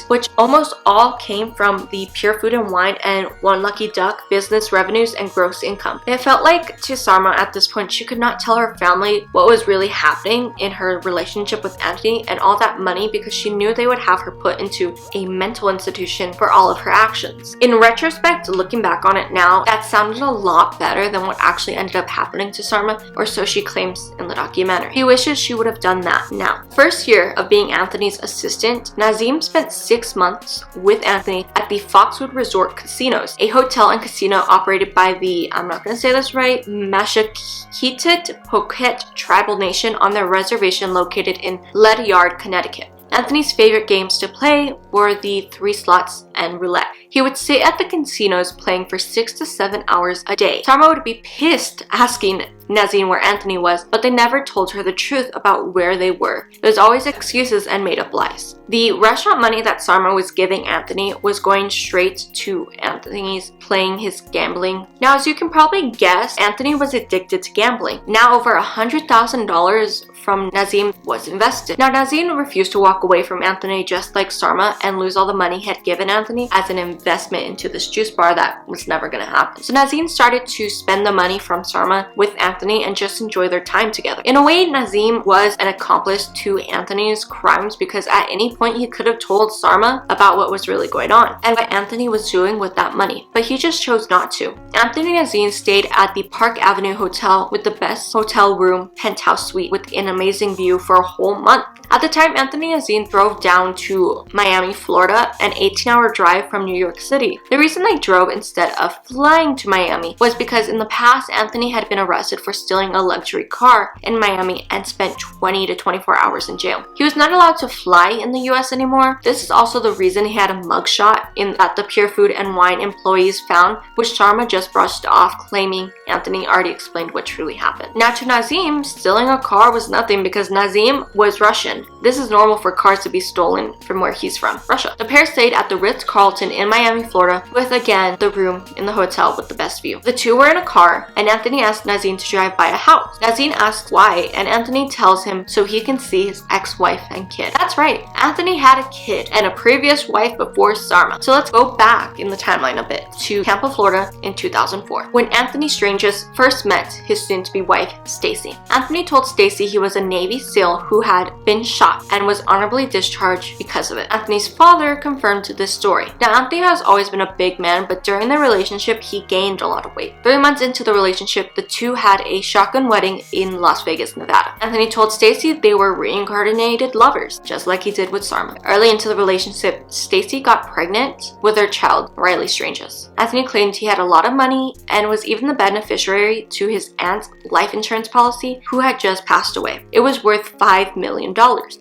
which almost all came from the Pure Food and Wine and One Lucky Duck business revenues and gross income. It felt like to Sarma at this point, she could not tell her family what was really happening in her relationship with Anthony and all that money because she knew they would have her put into a mental institution for all of her actions. In retrospect, looking back on it now, that sounded a lot better than what actually ended up happening to Sarma, or so she claims in the documentary. He wishes she would have done that now. First year of being Anthony's assistant, Nazim spent 6 months with Anthony at the Foxwood Resort Casinos, a hotel and casino operated by the, I'm not going to say this right, Massaquoi Poquet Tribal Nation on their reservation located in Ledyard, Connecticut. Anthony's favorite games to play were the 3 slots and roulette. He would sit at the casinos playing for 6 to 7 hours a day. Sarma would be pissed asking Nazim where Anthony was, but they never told her the truth about where they were. It was always excuses and made up lies. The restaurant money that Sarma was giving Anthony was going straight to Anthony's playing his gambling. Now, as you can probably guess, Anthony was addicted to gambling. Now over $100,000 from Nazim was invested. Now Nazim refused to walk away from Anthony just like Sarma and lose all the money he had given Anthony as an investment into this juice bar that was never going to happen. So Nazim started to spend the money from Sarma with Anthony and just enjoy their time together. In a way, Nazim was an accomplice to Anthony's crimes because at any point he could have told Sarma about what was really going on and what Anthony was doing with that money, but he just chose not to. Anthony and Nazim stayed at the Park Avenue Hotel with the best hotel room penthouse suite with an amazing view for a whole month. At the time, Anthony and Nazim drove down to Miami, Florida, an 18-hour drive from New York City. The reason they drove instead of flying to Miami was because in the past, Anthony had been arrested for stealing a luxury car in Miami and spent 20 to 24 hours in jail. He was not allowed to fly in the US anymore. This is also the reason he had a mugshot that the Pure Food and Wine employees found, which Sarma just brushed off, claiming Anthony already explained what truly happened. Now to Nazim, stealing a car was nothing because Nazim was Russian. This is normal for cars to be stolen from where he's from, Russia. The pair stayed at the Ritz-Carlton in Miami, Florida, with again the room in the hotel with the best view. The two were in a car, and Anthony asked Nazim to drive by a house. Nazin asks why, and Anthony tells him so he can see his ex-wife and kid. That's right, Anthony had a kid and a previous wife before Sarma. So let's go back in the timeline a bit to Tampa, Florida in 2004, when Anthony Strangis first met his soon-to-be wife, Stacy. Anthony told Stacy he was a Navy SEAL who had been shot and was honorably discharged because of it. Anthony's father confirmed this story. Now, Anthony has always been a big man, but during their relationship, he gained a lot of weight. 3 months into the relationship, the two had a shotgun wedding in Las Vegas, Nevada. Anthony told Stacy they were reincarnated lovers, just like he did with Sarma. Early into the relationship, Stacy got pregnant with their child, Riley Strangis. Anthony claimed he had a lot of money and was even the beneficiary to his aunt's life insurance policy, who had just passed away. It was worth $5 million.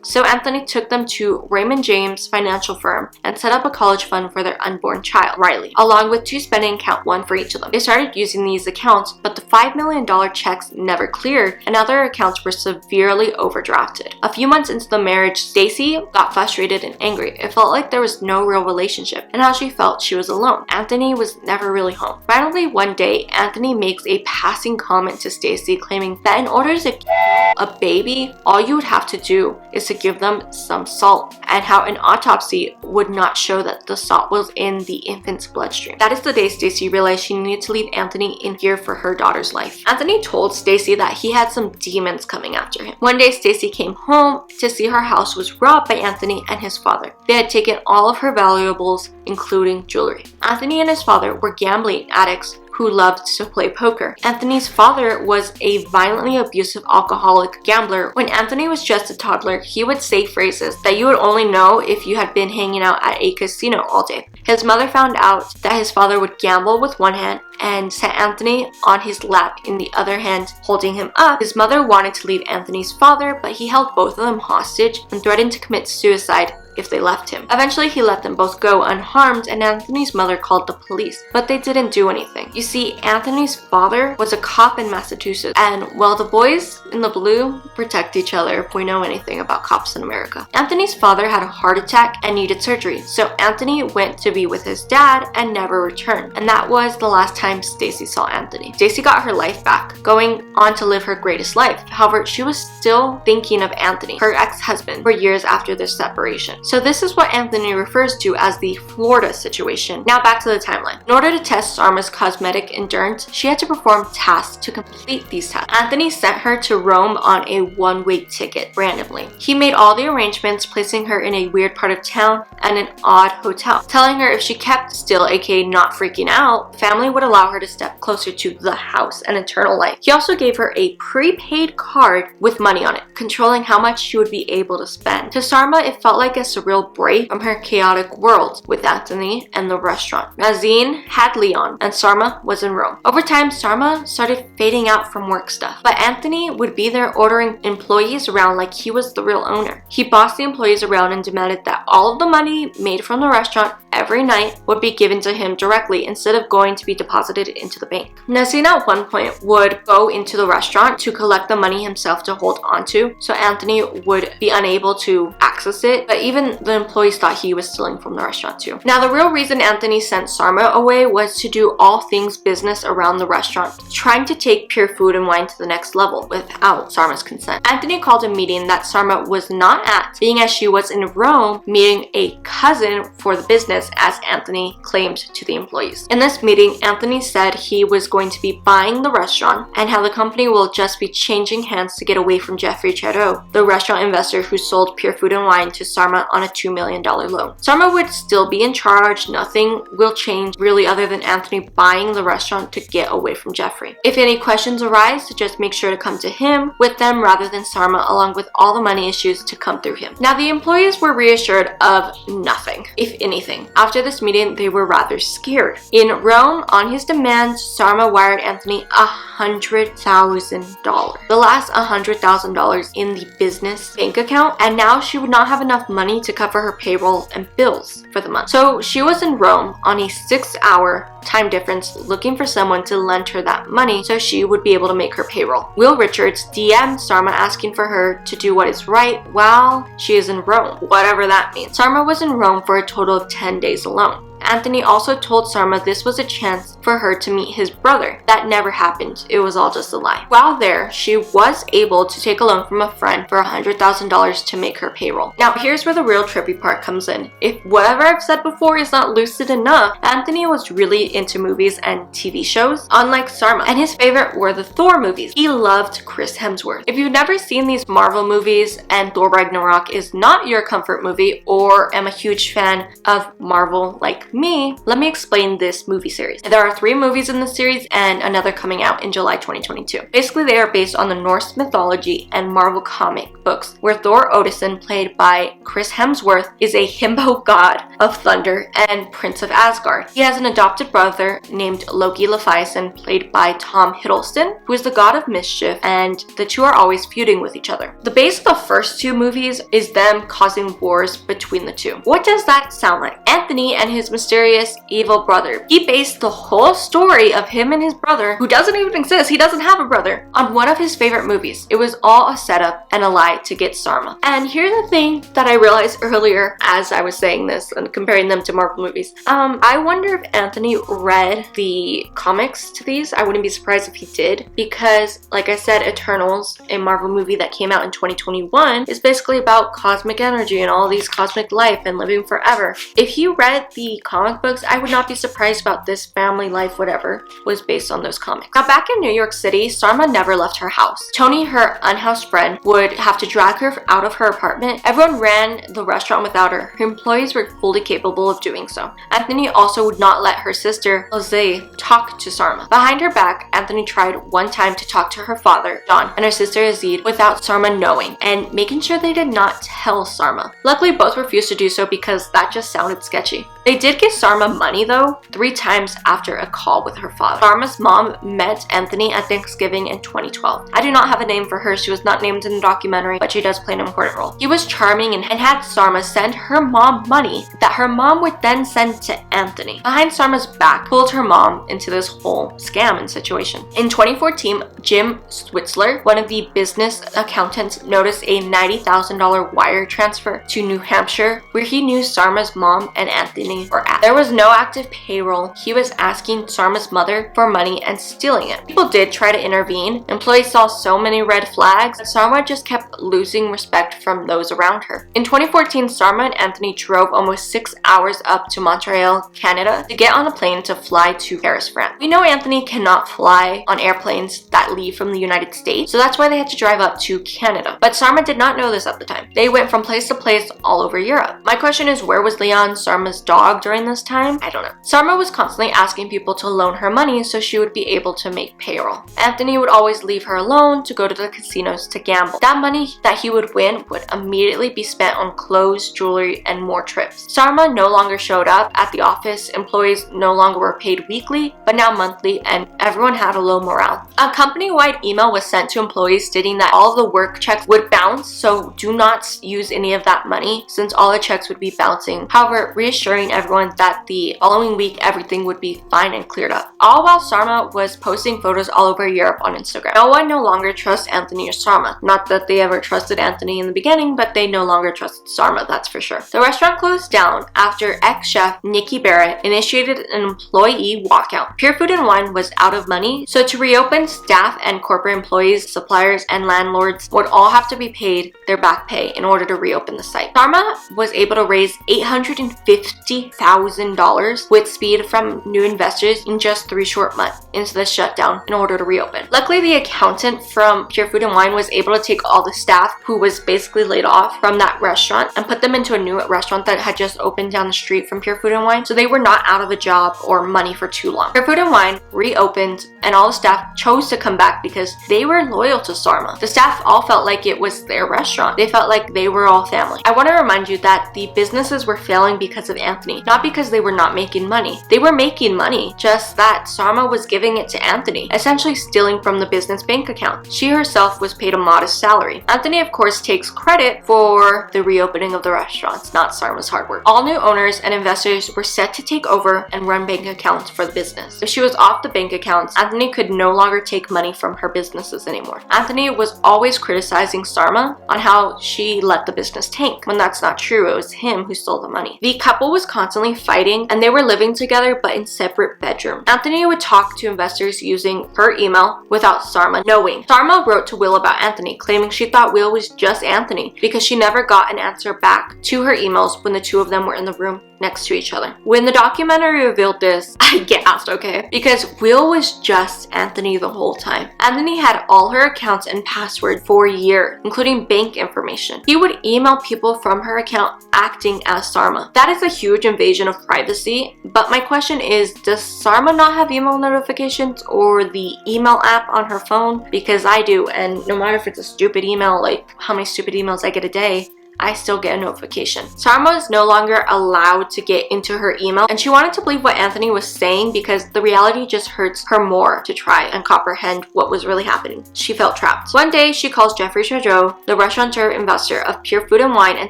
So Anthony took them to Raymond James financial firm and set up a college fund for their unborn child, Riley, along with 2 spending accounts, 1 for each of them. They started using these accounts, but the $5 million checks never cleared and other accounts were severely overdrafted. A few months into the marriage, Stacy got frustrated and angry. It felt like there was no real relationship and how she felt she was alone. Anthony was never really home. Finally, one day, Anthony makes a passing comment to Stacy claiming that in order to kill a baby, all you would have to do is to give them some salt, and how an autopsy would not show that the salt was in the infant's bloodstream. That is the day Stacy realized she needed to leave Anthony in fear for her daughter's life. Anthony told Stacy that he had some demons coming after him. One day, Stacy came home to see her house was robbed by Anthony and his father. They had taken all of her valuables, including jewelry. Anthony and his father were gambling addicts who loved to play poker. Anthony's father was a violently abusive alcoholic gambler. When Anthony was just a toddler, he would say phrases that you would only know if you had been hanging out at a casino all day. His mother found out that his father would gamble with one hand and set Anthony on his lap in the other hand, holding him up. His mother wanted to leave Anthony's father, but he held both of them hostage and threatened to commit suicide if they left him. Eventually, he let them both go unharmed, and Anthony's mother called the police, but they didn't do anything. You see, Anthony's father was a cop in Massachusetts, and well, the boys in the blue protect each other if we know anything about cops in America. Anthony's father had a heart attack and needed surgery, so Anthony went to be with his dad and never returned, and that was the last time Stacy saw Anthony. Stacy got her life back, going on to live her greatest life. However, she was still thinking of Anthony, her ex-husband, for years after their separation. So this is what Anthony refers to as the Florida situation. Now back to the timeline. In order to test Sarma's cosmetic endurance, she had to perform tasks to complete these tasks. Anthony sent her to Rome on a one-way ticket randomly. He made all the arrangements, placing her in a weird part of town and an odd hotel, telling her if she kept still, aka not freaking out, family would allow her to step closer to the house and eternal life. He also gave her a prepaid card with money on it, controlling how much she would be able to spend. To Sarma, it felt like a surreal break from her chaotic world with Anthony and the restaurant. Nazin had Leon and Sarma was in Rome. Over time, Sarma started fading out from work stuff, but Anthony would be there ordering employees around like he was the real owner. He bossed the employees around and demanded that all of the money made from the restaurant every night would be given to him directly instead of going to be deposited into the bank. Nazin at one point would go into the restaurant to collect the money himself to hold onto, so Anthony would be unable to access it, but even the employees thought he was stealing from the restaurant too. Now, the real reason Anthony sent Sarma away was to do all things business around the restaurant, trying to take Pure Food and Wine to the next level without Sarma's consent. Anthony called a meeting that Sarma was not at, being as she was in Rome meeting a cousin for the business, as Anthony claimed to the employees. In this meeting, Anthony said he was going to be buying the restaurant and how the company will just be changing hands to get away from Jeffrey Chereau, the restaurant investor who sold Pure Food and Wine to Sarma on a $2 million loan. Sarma would still be in charge. Nothing will change really other than Anthony buying the restaurant to get away from Jeffrey. If any questions arise, just make sure to come to him with them rather than Sarma, along with all the money issues to come through him. Now, the employees were reassured of nothing, if anything. After this meeting, they were rather scared. In Rome, on his demands, Sarma wired Anthony $100,000. The last $100,000 in the business bank account, and now she would not have enough money to cover her payroll and bills for the month. So she was in Rome on a 6-hour time difference looking for someone to lend her that money so she would be able to make her payroll. Will Richards DM'd Sarma asking for her to do what is right while she is in Rome, whatever that means. Sarma was in Rome for a total of 10 days alone. Anthony also told Sarma this was a chance for her to meet his brother. That never happened. It was all just a lie. While there, she was able to take a loan from a friend for $100,000 to make her payroll. Now, here's where the real trippy part comes in. If whatever I've said before is not lucid enough, Anthony was really into movies and TV shows, unlike Sarma, and his favorite were the Thor movies. He loved Chris Hemsworth. If you've never seen these Marvel movies and Thor Ragnarok is not your comfort movie, or am a huge fan of Marvel like me, let me explain this movie series. There are 3 movies in the series and another coming out in July 2022. Basically, they are based on the Norse mythology and Marvel comic books, where Thor Odinson, played by Chris Hemsworth, is a himbo god of thunder and Prince of Asgard. He has an adopted brother named Loki Leviathan, played by Tom Hiddleston, who is the god of mischief, and the two are always feuding with each other. The base of the first 2 movies is them causing wars between the two. What does that sound like? Anthony and his mysterious evil brother. He based the whole story of him and his brother, who doesn't even exist, he doesn't have a brother, on one of his favorite movies. It was all a setup and a lie to get Sarma. And here's the thing that I realized earlier as I was saying this and comparing them to Marvel movies. I wonder if Anthony read the comics to these. I wouldn't be surprised if he did, because like I said, Eternals, a Marvel movie that came out in 2021, is basically about cosmic energy and all these cosmic life and living forever. If he read the comic books, I would not be surprised about this family life whatever was based on those comics. Now, back in New York City, Sarma never left her house. Tony, her unhoused friend, would have to drag her out of her apartment. Everyone ran the restaurant without her. Her employees were fully capable of doing so. Anthony also would not let her sister, Jose, talk to Sarma. Behind her back, Anthony tried one time to talk to her father, John, and her sister Azid without Sarma knowing, and making sure they did not tell Sarma. Luckily, both refused to do so because that just sounded sketchy. They did give Sarma money though, 3 times after a call with her father. Sarma's mom met Anthony at Thanksgiving in 2012. I do not have a name for her. She was not named in the documentary, but she does play an important role. He was charming and had Sarma send her mom money that her mom would then send to Anthony. Behind Sarma's back, pulled her mom into this whole scam and situation. In 2014, Jim Switzler, one of the business accountants, noticed a $90,000 wire transfer to New Hampshire, where he knew Sarma's mom and Anthony were at. There was no active payroll. He was asking Sarma's mother for money and stealing it. People did try to intervene. Employees saw so many red flags that Sarma just kept losing respect from those around her. In 2014, Sarma and Anthony drove almost 6 hours up to Montreal, Canada, to get on a plane to fly to Paris, France. We know Anthony cannot fly on airplanes that leave from the United States, so that's why they had to drive up to Canada. But Sarma did not know this at the time. They went from place to place all over Europe. My question is, where was Leon, Sarma's dog, during this time? I don't know. Sarma was constantly asking people to loan her money so she would be able to make payroll. Anthony would always leave her alone to go to the casinos to gamble. That money that he would win would immediately be spent on clothes, jewelry, and more trips. Sarma no longer showed up at the office. Employees no longer were paid weekly, but now monthly, and everyone had a low morale. A company-wide email was sent to employees stating that all of the work checks would bounce, so do not use any of that money since all the checks would be bouncing. However, reassuring everyone that the following week everything would be fine and cleared up. All while Sarma was posting photos all over Europe on Instagram. No one no longer trusts Anthony or Sarma. Not that they ever trusted Anthony in the beginning, but they no longer trusted Sarma, that's for sure. The restaurant closed down after ex-chef Nikki Barrett initiated an employee walkout. Pure Food and Wine was out of money, so to reopen, staff and corporate employees, suppliers, and landlords would all have to be paid their back pay in order to reopen the site. Sarma was able to raise $850,000 with speed from new investors in just 3 short months into the shutdown in order to reopen. Luckily, the accountant from Pure Food and Wine was able to take all the staff who was basically laid off from that restaurant and put them into a new restaurant that had just opened down the street from Pure Food and Wine, so they were not out of a job or money for too long. Pure Food and Wine reopened, and all the staff chose to come back because they were loyal to Sarma. The staff all felt like it was their restaurant. They felt like they were all family. I want to remind you that the businesses were failing because of Anthony, not because they were not making money. They were making money, just that Sarma was giving it to Anthony, essentially stealing from the business bank account. She herself was paid a modest salary. Anthony, of course, takes credit for the reopening of the restaurants, not Sarma's hard work. All new owners and investors were set to take over and run bank accounts for the business. If she was off the bank accounts, Anthony could no longer take money from her businesses anymore. Anthony was always criticizing Sarma on how she let the business tank, when that's not true. It was him who stole the money. The couple was constantly fighting, and they were living together but in separate bedrooms. Anthony would talk to investors using her email without Sarma knowing. Sarma wrote to Will about Anthony, claiming she thought Will was just Anthony because she never got an answer back to her emails when the two of them were in the room next to each other. When the documentary revealed this, I gasped, okay? Because Will was just Anthony the whole time. Anthony had all her accounts and passwords for a year, including bank information. He would email people from her account acting as Sarma. That is a huge invasion of privacy, but my question is, does Sarma not have email notifications or the email app on her phone? Because I do, and no matter if it's a stupid email, like how many stupid emails I get a day, I still get a notification. Sarma is no longer allowed to get into her email, and she wanted to believe what Anthony was saying because the reality just hurts her more to try and comprehend what was really happening. She felt trapped. One day, she calls Jeffrey Chadreau, the restaurateur investor of Pure Food and Wine, and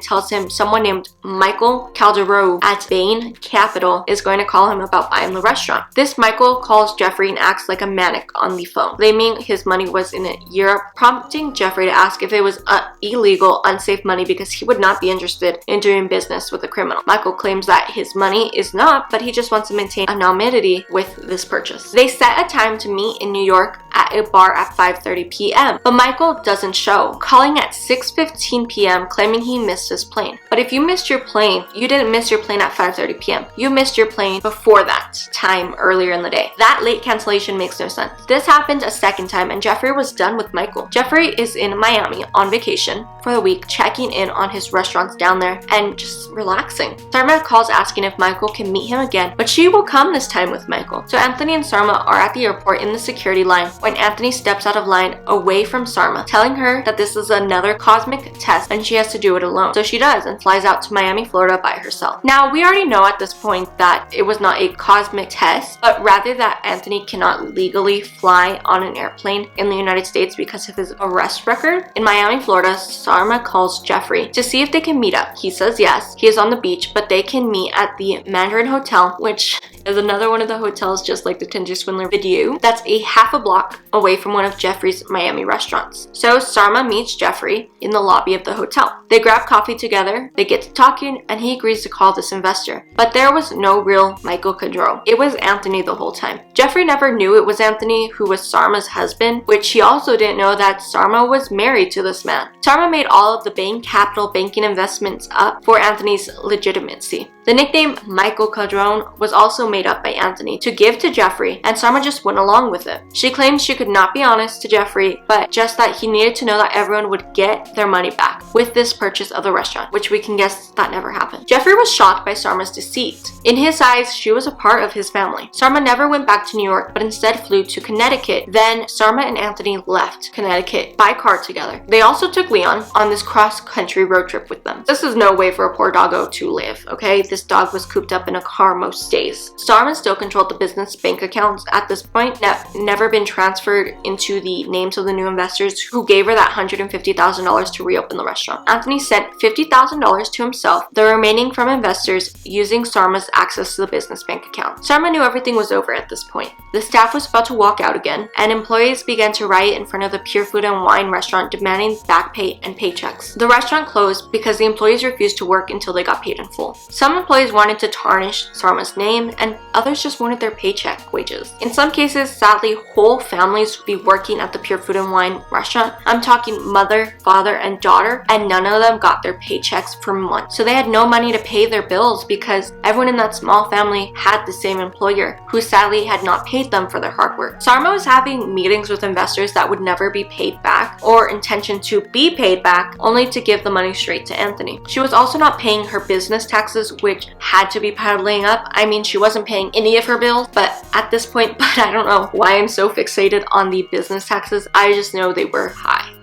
tells him someone named Michael Calderon at Bain Capital is going to call him about buying the restaurant. This Michael calls Jeffrey and acts like a manic on the phone, claiming his money was in Europe, prompting Jeffrey to ask if it was illegal, unsafe money because he would not be interested in doing business with a criminal. Michael claims that his money is not, but he just wants to maintain anonymity with this purchase. They set a time to meet in New York at a bar at 5:30 p.m., but Michael doesn't show, calling at 6:15 p.m. claiming he missed his plane. But if you missed your plane, you didn't miss your plane at 5:30 p.m. You missed your plane before that time earlier in the day. That late cancellation makes no sense. This happened a second time, and Jeffrey was done with Michael. Jeffrey is in Miami on vacation for the week, checking in on his restaurants down there and just relaxing. Sarma calls asking if Michael can meet him again, but she will come this time with Michael. So Anthony and Sarma are at the airport in the security line when Anthony steps out of line away from Sarma, telling her that this is another cosmic test and she has to do it alone. So she does and flies out to Miami, Florida by herself. Now, we already know at this point that it was not a cosmic test, but rather that Anthony cannot legally fly on an airplane in the United States because of his arrest record. In Miami, Florida, Sarma calls Jeffrey to see if they can meet up. He says yes. He is on the beach, but they can meet at the Mandarin Hotel, which is another one of the hotels just like the Tinder Swindler video. That's a half a block away from one of Jeffrey's Miami restaurants. So Sarma meets Jeffrey in the lobby of the hotel. They grab coffee together, they get to talking, and he agrees to call this investor. But there was no real Michael Cadro. It was Anthony the whole time. Jeffrey never knew it was Anthony who was Sarma's husband, which he also didn't know that Sarma was married to this man. Sarma made all of the Bain Capital banking investments up for Anthony's legitimacy. The nickname Michael Cadron was also made up by Anthony to give to Jeffrey, and Sarma just went along with it. She claimed she could not be honest to Jeffrey, but just that he needed to know that everyone would get their money back with this purchase of the restaurant, which we can guess that never happened. Jeffrey was shocked by Sarma's deceit. In his eyes, she was a part of his family. Sarma never went back to New York, but instead flew to Connecticut. Then Sarma and Anthony left Connecticut by car together. They also took Leon on this cross-country road trip with them. This is no way for a poor doggo to live, okay? This dog was cooped up in a car most days. Sarma still controlled the business bank accounts at this point, never been transferred into the names of the new investors who gave her that $150,000 to reopen the restaurant. Anthony sent $50,000 to himself, the remaining from investors using Sarma's access to the business bank account. Sarma knew everything was over at this point. The staff was about to walk out again, and employees began to riot in front of the Pure Food and Wine restaurant demanding back pay and paychecks. The restaurant closed because the employees refused to work until they got paid in full. Some employees wanted to tarnish Sarma's name, and others just wanted their paycheck wages. In some cases, sadly, whole families would be working at the Pure Food and Wine restaurant. I'm talking mother, father, and daughter, and none of them got their paychecks for months. So they had no money to pay their bills because everyone in that small family had the same employer, who sadly had not paid them for their hard work. Sarma was having meetings with investors that would never be paid back or intention to be paid back, only to give the money straight to Anthony. She was also not paying her business taxes, which had to be piling up. I mean, she wasn't paying any of her bills, but at this point, I don't know why I'm so fixated on the business taxes. I just know they were high.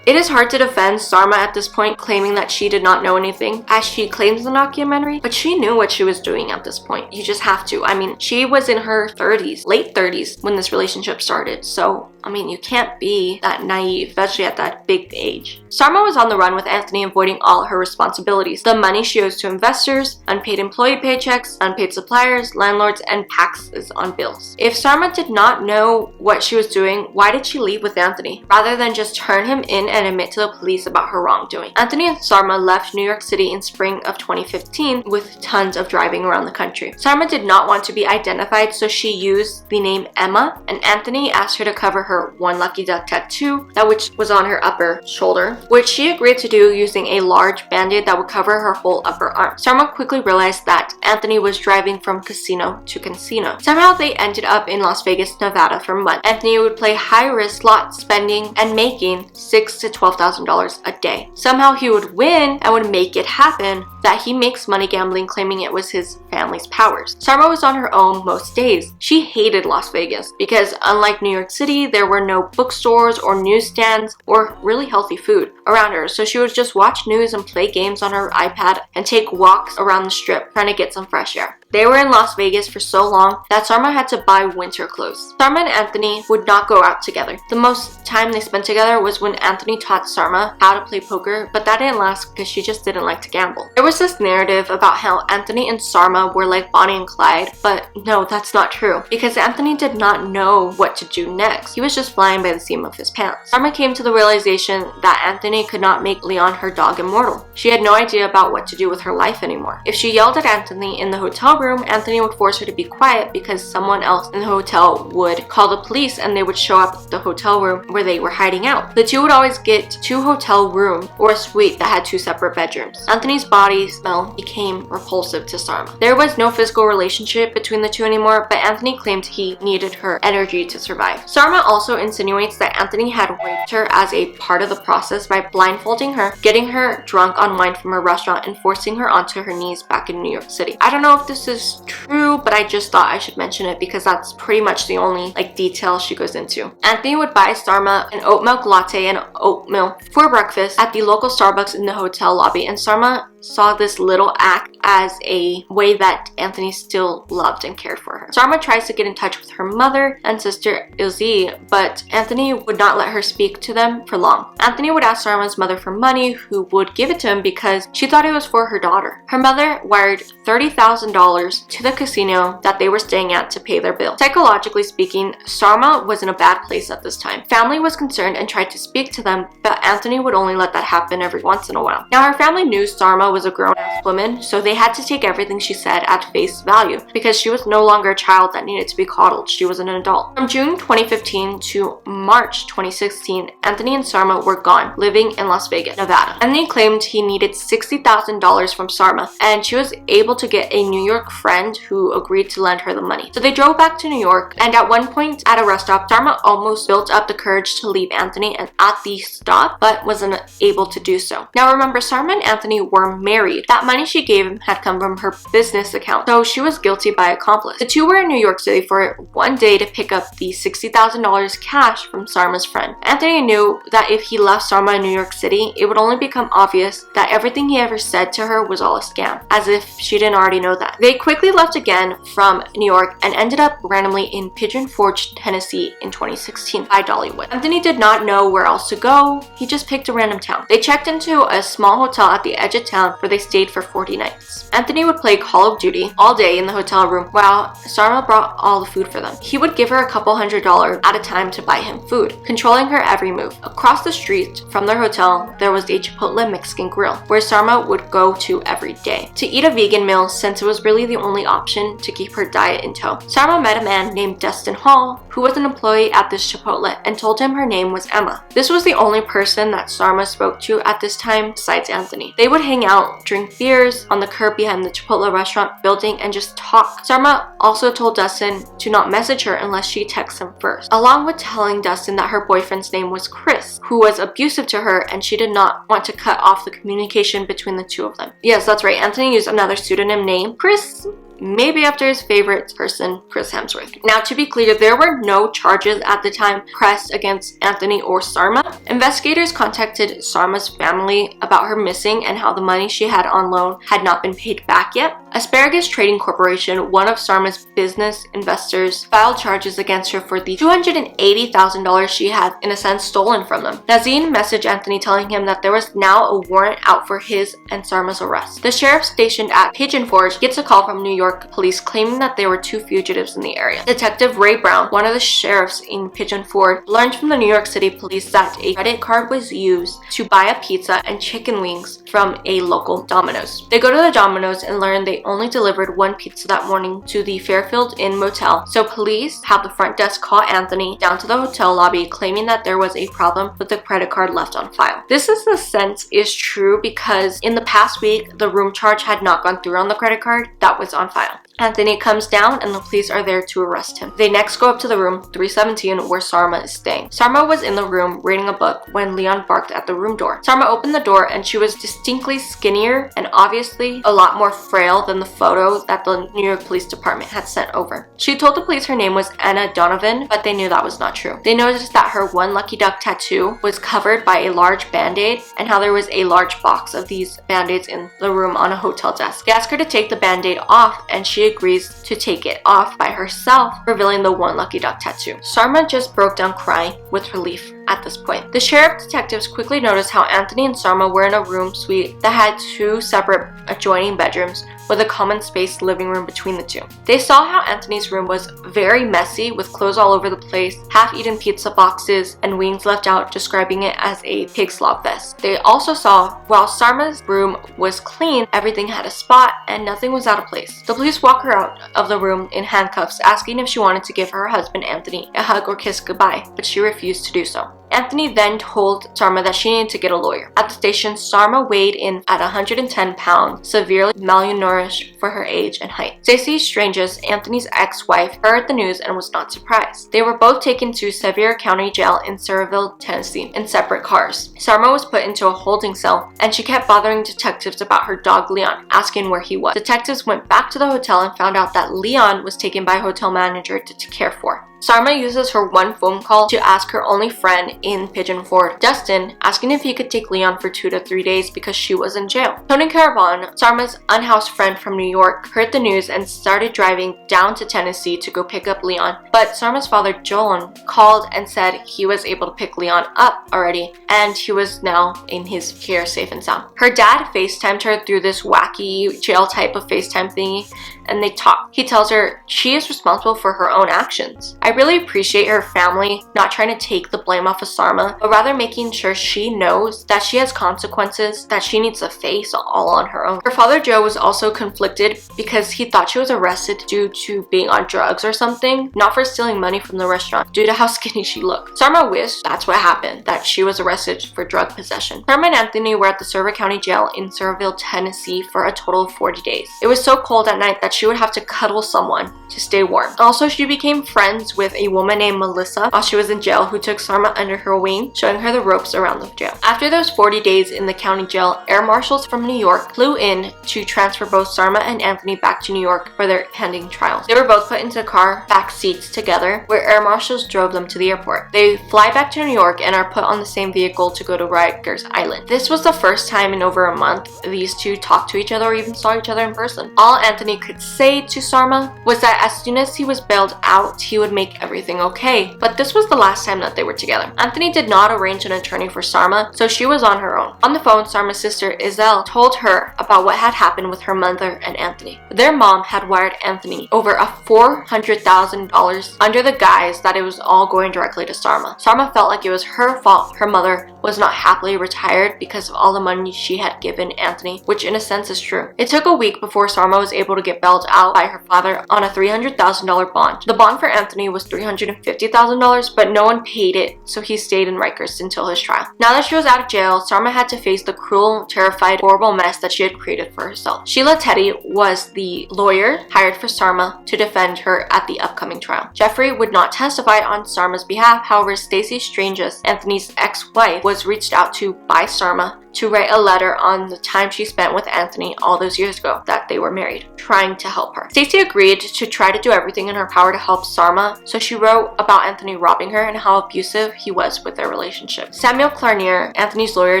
It is hard to defend Sarma at this point, claiming that she did not know anything, as she claims in the documentary, but she knew what she was doing at this point. You just have to. I mean, she was in her 30s, late 30s, when this relationship started, so I mean, you can't be that naive, especially at that big age. Sarma was on the run with Anthony, avoiding all her responsibilities. The money she owes to investors, unpaid employee paychecks, unpaid suppliers, landlords, and taxes on bills. If Sarma did not know what she was doing, why did she leave with Anthony, rather than just turn him in and admit to the police about her wrongdoing? Anthony and Sarma left New York City in spring of 2015 with tons of driving around the country. Sarma did not want to be identified, so she used the name Emma, and Anthony asked her to cover her one lucky duck tattoo, that which was on her upper shoulder, which she agreed to do using a large band-aid that would cover her whole upper arm. Sarma quickly realized that Anthony was driving from casino to casino. Somehow they ended up in Las Vegas, Nevada for months. Anthony would play high-risk slots, spending and making $6,000 to $12,000 a day. Somehow he would win and would make it happen that he makes money gambling, claiming it was his family's powers. Sarma was on her own most days. She hated Las Vegas because unlike New York City, there were no bookstores or newsstands or really healthy food around her, so she would just watch news and play games on her iPad and take walks around the strip trying to get some fresh air. They were in Las Vegas for so long that Sarma had to buy winter clothes. Sarma and Anthony would not go out together. The most time they spent together was when Anthony taught Sarma how to play poker, but that didn't last because she just didn't like to gamble. There was this narrative about how Anthony and Sarma were like Bonnie and Clyde, but no, that's not true, because Anthony did not know what to do next. He was just flying by the seam of his pants. Sarma came to the realization that Anthony could not make Leon, her dog, immortal. She had no idea about what to do with her life anymore. If she yelled at Anthony in the hotel room, Anthony would force her to be quiet because someone else in the hotel would call the police and they would show up at the hotel room where they were hiding out. The two would always get 2 hotel rooms or a suite that had 2 separate bedrooms. Anthony's body smell became repulsive to Sarma. There was no physical relationship between the two anymore, but Anthony claimed he needed her energy to survive. Sarma also insinuates that Anthony had raped her as a part of the process by blindfolding her, getting her drunk on wine from a restaurant, and forcing her onto her knees back in New York City. I don't know if this is true, but I just thought I should mention it because that's pretty much the only detail she goes into. Anthony would buy Sarma an oat milk latte and oatmeal for breakfast at the local Starbucks in the hotel lobby, and Sarma saw this little act as a way that Anthony still loved and cared for her. Sarma tries to get in touch with her mother and sister Ilse, but Anthony would not let her speak to them for long. Anthony would ask Sarma's mother for money, who would give it to him because she thought it was for her daughter. Her mother wired $30,000 to the casino that they were staying at to pay their bill. Psychologically speaking, Sarma was in a bad place at this time. Family was concerned and tried to speak to them, but Anthony would only let that happen every once in a while. Now her family knew Sarma was a grown-ass woman, so they had to take everything she said at face value because she was no longer a child that needed to be coddled. She was an adult. From June 2015 to March 2016, Anthony and Sarma were gone, living in Las Vegas, Nevada. Anthony claimed he needed $60,000 from Sarma, and she was able to get a New York friend who agreed to lend her the money. So they drove back to New York, and at one point at a rest stop, Sarma almost built up the courage to leave Anthony at the stop, but wasn't able to do so. Now remember, Sarma and Anthony were married. That money she gave him had come from her business account, so she was guilty by accomplice. The two were in New York City for one day to pick up the $60,000 cash from Sarma's friend. Anthony knew that if he left Sarma in New York City, it would only become obvious that everything he ever said to her was all a scam, as if she didn't already know that. They quickly left again from New York and ended up randomly in Pigeon Forge, Tennessee in 2016 by Dollywood. Anthony did not know where else to go. He just picked a random town. They checked into a small hotel at the edge of town where they stayed for 40 nights. Anthony would play Call of Duty all day in the hotel room while Sarma brought all the food for them. He would give her a couple $100s at a time to buy him food, controlling her every move. Across the street from their hotel, there was a Chipotle Mexican grill where Sarma would go to every day to eat a vegan meal, since it was really the only option to keep her diet in tow. Sarma met a man named Dustin Hall, who was an employee at this Chipotle, and told him her name was Emma. This was the only person that Sarma spoke to at this time besides Anthony. They would hang out, drink beers on the curb behind the Chipotle restaurant building, and just talk. Sarma also told Dustin to not message her unless she texts him first, along with telling Dustin that her boyfriend's name was Chris, who was abusive to her, and she did not want to cut off the communication between the two of them. Yes, that's right, Anthony used another pseudonym name, Chris, maybe after his favorite person, Chris Hemsworth. Now, to be clear, there were no charges at the time pressed against Anthony or Sarma. Investigators contacted Sarma's family about her missing and how the money she had on loan had not been paid back yet. Asparagus Trading Corporation, one of Sarma's business investors, filed charges against her for the $280,000 she had, in a sense, stolen from them. Nazim messaged Anthony telling him that there was now a warrant out for his and Sarma's arrest. The sheriff stationed at Pigeon Forge gets a call from New York police claiming that there were 2 fugitives in the area. Detective Ray Brown, one of the sheriffs in Pigeon Forge, learned from the New York City police that a credit card was used to buy a pizza and chicken wings from a local Domino's. They go to the Domino's and learn they only delivered 1 pizza that morning to the Fairfield Inn motel, so police have the front desk call Anthony down to the hotel lobby claiming that there was a problem with the credit card left on file. This, in a sense, is true because in the past week, the room charge had not gone through on the credit card that was on file. Anthony comes down and the police are there to arrest him. They next go up to the room 317 where Sarma is staying. Sarma was in the room reading a book when Leon barked at the room door. Sarma opened the door and she was distinctly skinnier and obviously a lot more frail than the photo that the New York Police Department had sent over. She told the police her name was Anna Donovan, but they knew that was not true. They noticed that her one lucky duck tattoo was covered by a large band-aid and how there was a large box of these band-aids in the room on a hotel desk. They asked her to take the band-aid off and she agrees to take it off by herself, revealing the one lucky duck tattoo. Sarma just broke down crying with relief at this point. The sheriff detectives quickly noticed how Anthony and Sarma were in a room suite that had 2 separate adjoining bedrooms with a common space living room between the 2. They saw how Anthony's room was very messy with clothes all over the place, half-eaten pizza boxes, and wings left out, describing it as a pig slop fest. They also saw while Sarma's room was clean, everything had a spot and nothing was out of place. The police walk her out of the room in handcuffs, asking if she wanted to give her husband Anthony a hug or kiss goodbye, but she refused to do so. Anthony then told Sarma that she needed to get a lawyer. At the station, Sarma weighed in at 110 pounds, severely malnourished for her age and height. Stacey Strangis, Anthony's ex-wife, heard the news and was not surprised. They were both taken to Sevier County Jail in Saraville, Tennessee, in separate cars. Sarma was put into a holding cell, and she kept bothering detectives about her dog Leon, asking where he was. Detectives went back to the hotel and found out that Leon was taken by a hotel manager to care for. Sarma uses her one phone call to ask her only friend in Pigeon Forge, Dustin, asking if he could take Leon for 2 to 3 days because she was in jail. Tony Caravan, Sarma's unhoused friend from New York, heard the news and started driving down to Tennessee to go pick up Leon, but Sarma's father, Joan, called and said he was able to pick Leon up already and he was now in his care safe and sound. Her dad FaceTimed her through this wacky jail type of FaceTime thingy and they talk. He tells her she is responsible for her own actions. I really appreciate her family not trying to take the blame off of Sarma, but rather making sure she knows that she has consequences that she needs to face all on her own. Her father Joe was also conflicted because he thought she was arrested due to being on drugs or something, not for stealing money from the restaurant due to how skinny she looked. Sarma wished that's what happened, that she was arrested for drug possession. Sarma and Anthony were at the Sevier County Jail in Saraville, Tennessee for a total of 40 days. It was so cold at night that she would have to cuddle someone to stay warm. Also, she became friends with a woman named Melissa while she was in jail who took Sarma under her wing, showing her the ropes around the jail. After those 40 days in the county jail, air marshals from New York flew in to transfer both Sarma and Anthony back to New York for their pending trials. They were both put into car back seats together where air marshals drove them to the airport. They fly back to New York and are put on the same vehicle to go to Rikers Island. This was the first time in over a month these two talked to each other or even saw each other in person. All Anthony could say to Sarma was that as soon as he was bailed out, he would make everything okay, but this was the last time that they were together. Anthony did not arrange an attorney for Sarma, so she was on her own. On the phone, Sarma's sister Iselle told her about what had happened with her mother and Anthony. Their mom had wired Anthony over $400,000 under the guise that it was all going directly to Sarma. Sarma felt like it was her fault her mother was not happily retired because of all the money she had given Anthony, which in a sense is true. It took a week before Sarma was able to get bailed out by her father on a $300,000 bond. The bond for Anthony was $350,000, but no one paid it, so he stayed in Rikers until his trial. Now that she was out of jail, Sarma had to face the cruel, terrified, horrible mess that she had created for herself. Sheila Teddy was the lawyer hired for Sarma to defend her at the upcoming trial. Jeffrey would not testify on Sarma's behalf, however, Stacey Strangis, Anthony's ex-wife, was reached out to by Sarma to write a letter on the time she spent with Anthony all those years ago that they were married, trying to help her. Stacey agreed to try to do everything in her power to help Sarma, so she wrote about Anthony robbing her and how abusive he was with their relationship. Samuel Clarnier, Anthony's lawyer,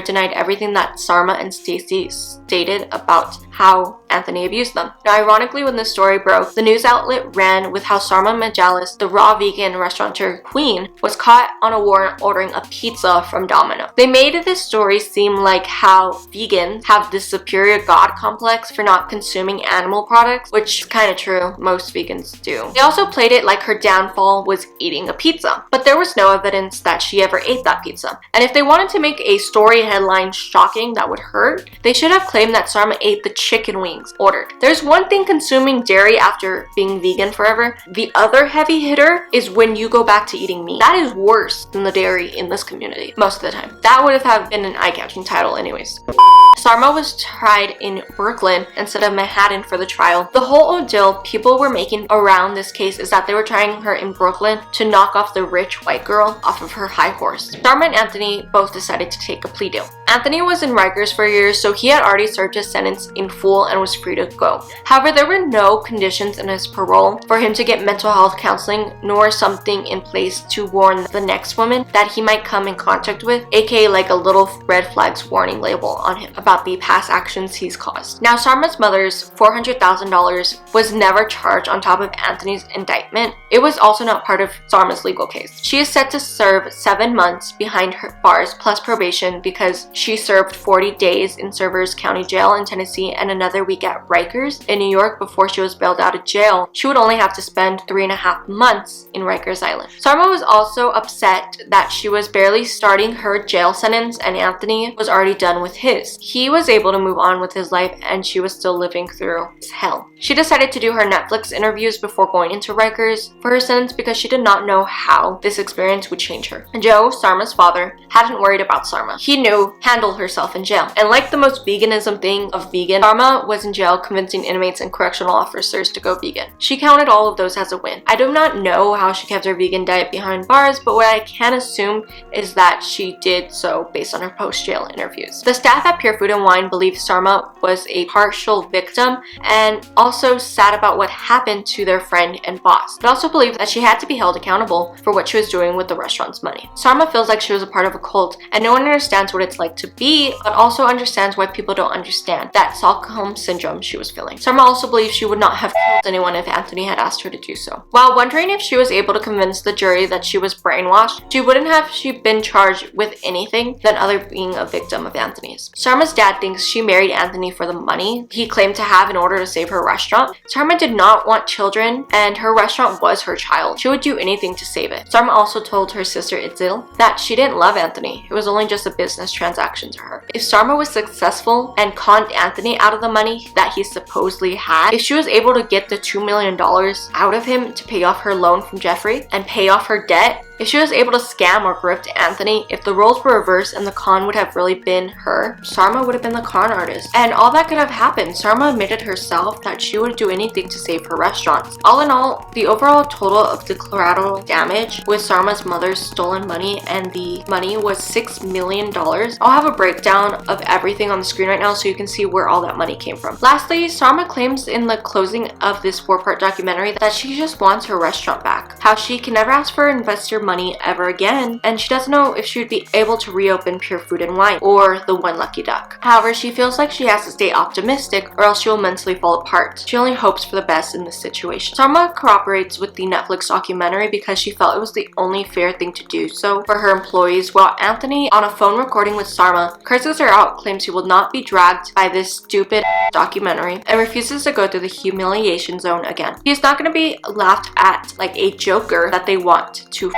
denied everything that Sarma and Stacey stated about how Anthony abused them. Now, ironically, when this story broke, the news outlet ran with how Sarma Melngailis, the raw vegan restaurateur queen, was caught on a warrant ordering a pizza from Domino. They made this story seem like how vegans have this superior god complex for not consuming animal products, which is kind of true, most vegans do. They also played it like her downfall was eating a pizza, but there was no evidence that she ever ate that pizza. And if they wanted to make a story headline shocking that would hurt, they should have claimed that Sarma ate the chicken wings ordered. There's one thing consuming dairy after being vegan forever. The other heavy hitter is when you go back to eating meat. That is worse than the dairy in this community most of the time. That would have been an eye-catching title anyways. Sarma was tried in Brooklyn instead of Manhattan for the trial. The whole ordeal people were making around this case is that they were trying her in Brooklyn to knock off the rich white girl off of her high horse. Sarma and Anthony both decided to take a plea deal. Anthony was in Rikers for years, so he had already served his sentence in full and was free to go. However, there were no conditions in his parole for him to get mental health counseling, nor something in place to warn the next woman that he might come in contact with, aka like a little red flags warning label on him about the past actions he's caused. Now, Sarma's mother's $400,000 was never charged on top of Anthony's indictment. It was also not part of Sarma's legal case. She is set to serve 7 months behind her bars plus probation because she served 40 days in Service County Jail in Tennessee and another week at Rikers in New York before she was bailed out of jail. She would only have to spend 3.5 months in Rikers Island. Sarma was also upset that she was barely starting her jail sentence and Anthony was already done with his. He was able to move on with his life and she was still living through hell. She decided to do her Netflix interviews before going into Rikers for her sentence because she did not know how this experience would change her. Joe, Sarma's father, hadn't worried about Sarma. He knew handle herself in jail. And like the most veganism thing of vegan, Sarma was in jail convincing inmates and correctional officers to go vegan. She counted all of those as a win. I do not know how she kept her vegan diet behind bars, but what I can assume is that she did so based on her post-jail interviews. The staff at Pure Food and Wine believed Sarma was a partial victim and also sad about what happened to their friend and boss, but also believed that she had to be held accountable for what she was doing with the restaurant's money. Sarma feels like she was a part of a cult and no one understands what it's like to be, but also understands why people don't understand that Stockholm syndrome she was feeling. Sarma also believes she would not have killed anyone if Anthony had asked her to do so. While wondering if she was able to convince the jury that she was brainwashed, she wouldn't have been charged with anything than other being a victim of Anthony's. Sarma's dad thinks she married Anthony for the money he claimed to have in order to save her restaurant. Sarma did not want children and her restaurant was her child. She would do anything to save it. Sarma also told her sister Itzil that she didn't love Anthony. It was only just a business transaction to her. If Sarma was successful and conned Anthony out of the money that he supposedly had, if she was able to get the $2 million out of him to pay off her loan from Jeffrey and pay off her debt, if she was able to scam or grift Anthony, if the roles were reversed and the con would have really been her, Sarma would have been the con artist. And all that could have happened. Sarma admitted herself that she would do anything to save her restaurants. All in all, the overall total of the collateral damage with Sarma's mother's stolen money and the money was $6 million. I'll have a breakdown of everything on the screen right now so you can see where all that money came from. Lastly, Sarma claims in the closing of this 4-part documentary that she just wants her restaurant back. How she can never ask for investor money ever again, and she doesn't know if she would be able to reopen Pure Food and Wine or the One Lucky Duck. However, she feels like she has to stay optimistic or else she will mentally fall apart. She only hopes for the best in this situation. Sarma cooperates with the Netflix documentary because she felt it was the only fair thing to do so for her employees, while Anthony, on a phone recording with Sarma, curses her out, claims he will not be dragged by this stupid documentary, and refuses to go through the humiliation zone again. He is not going to be laughed at like a joker that they want to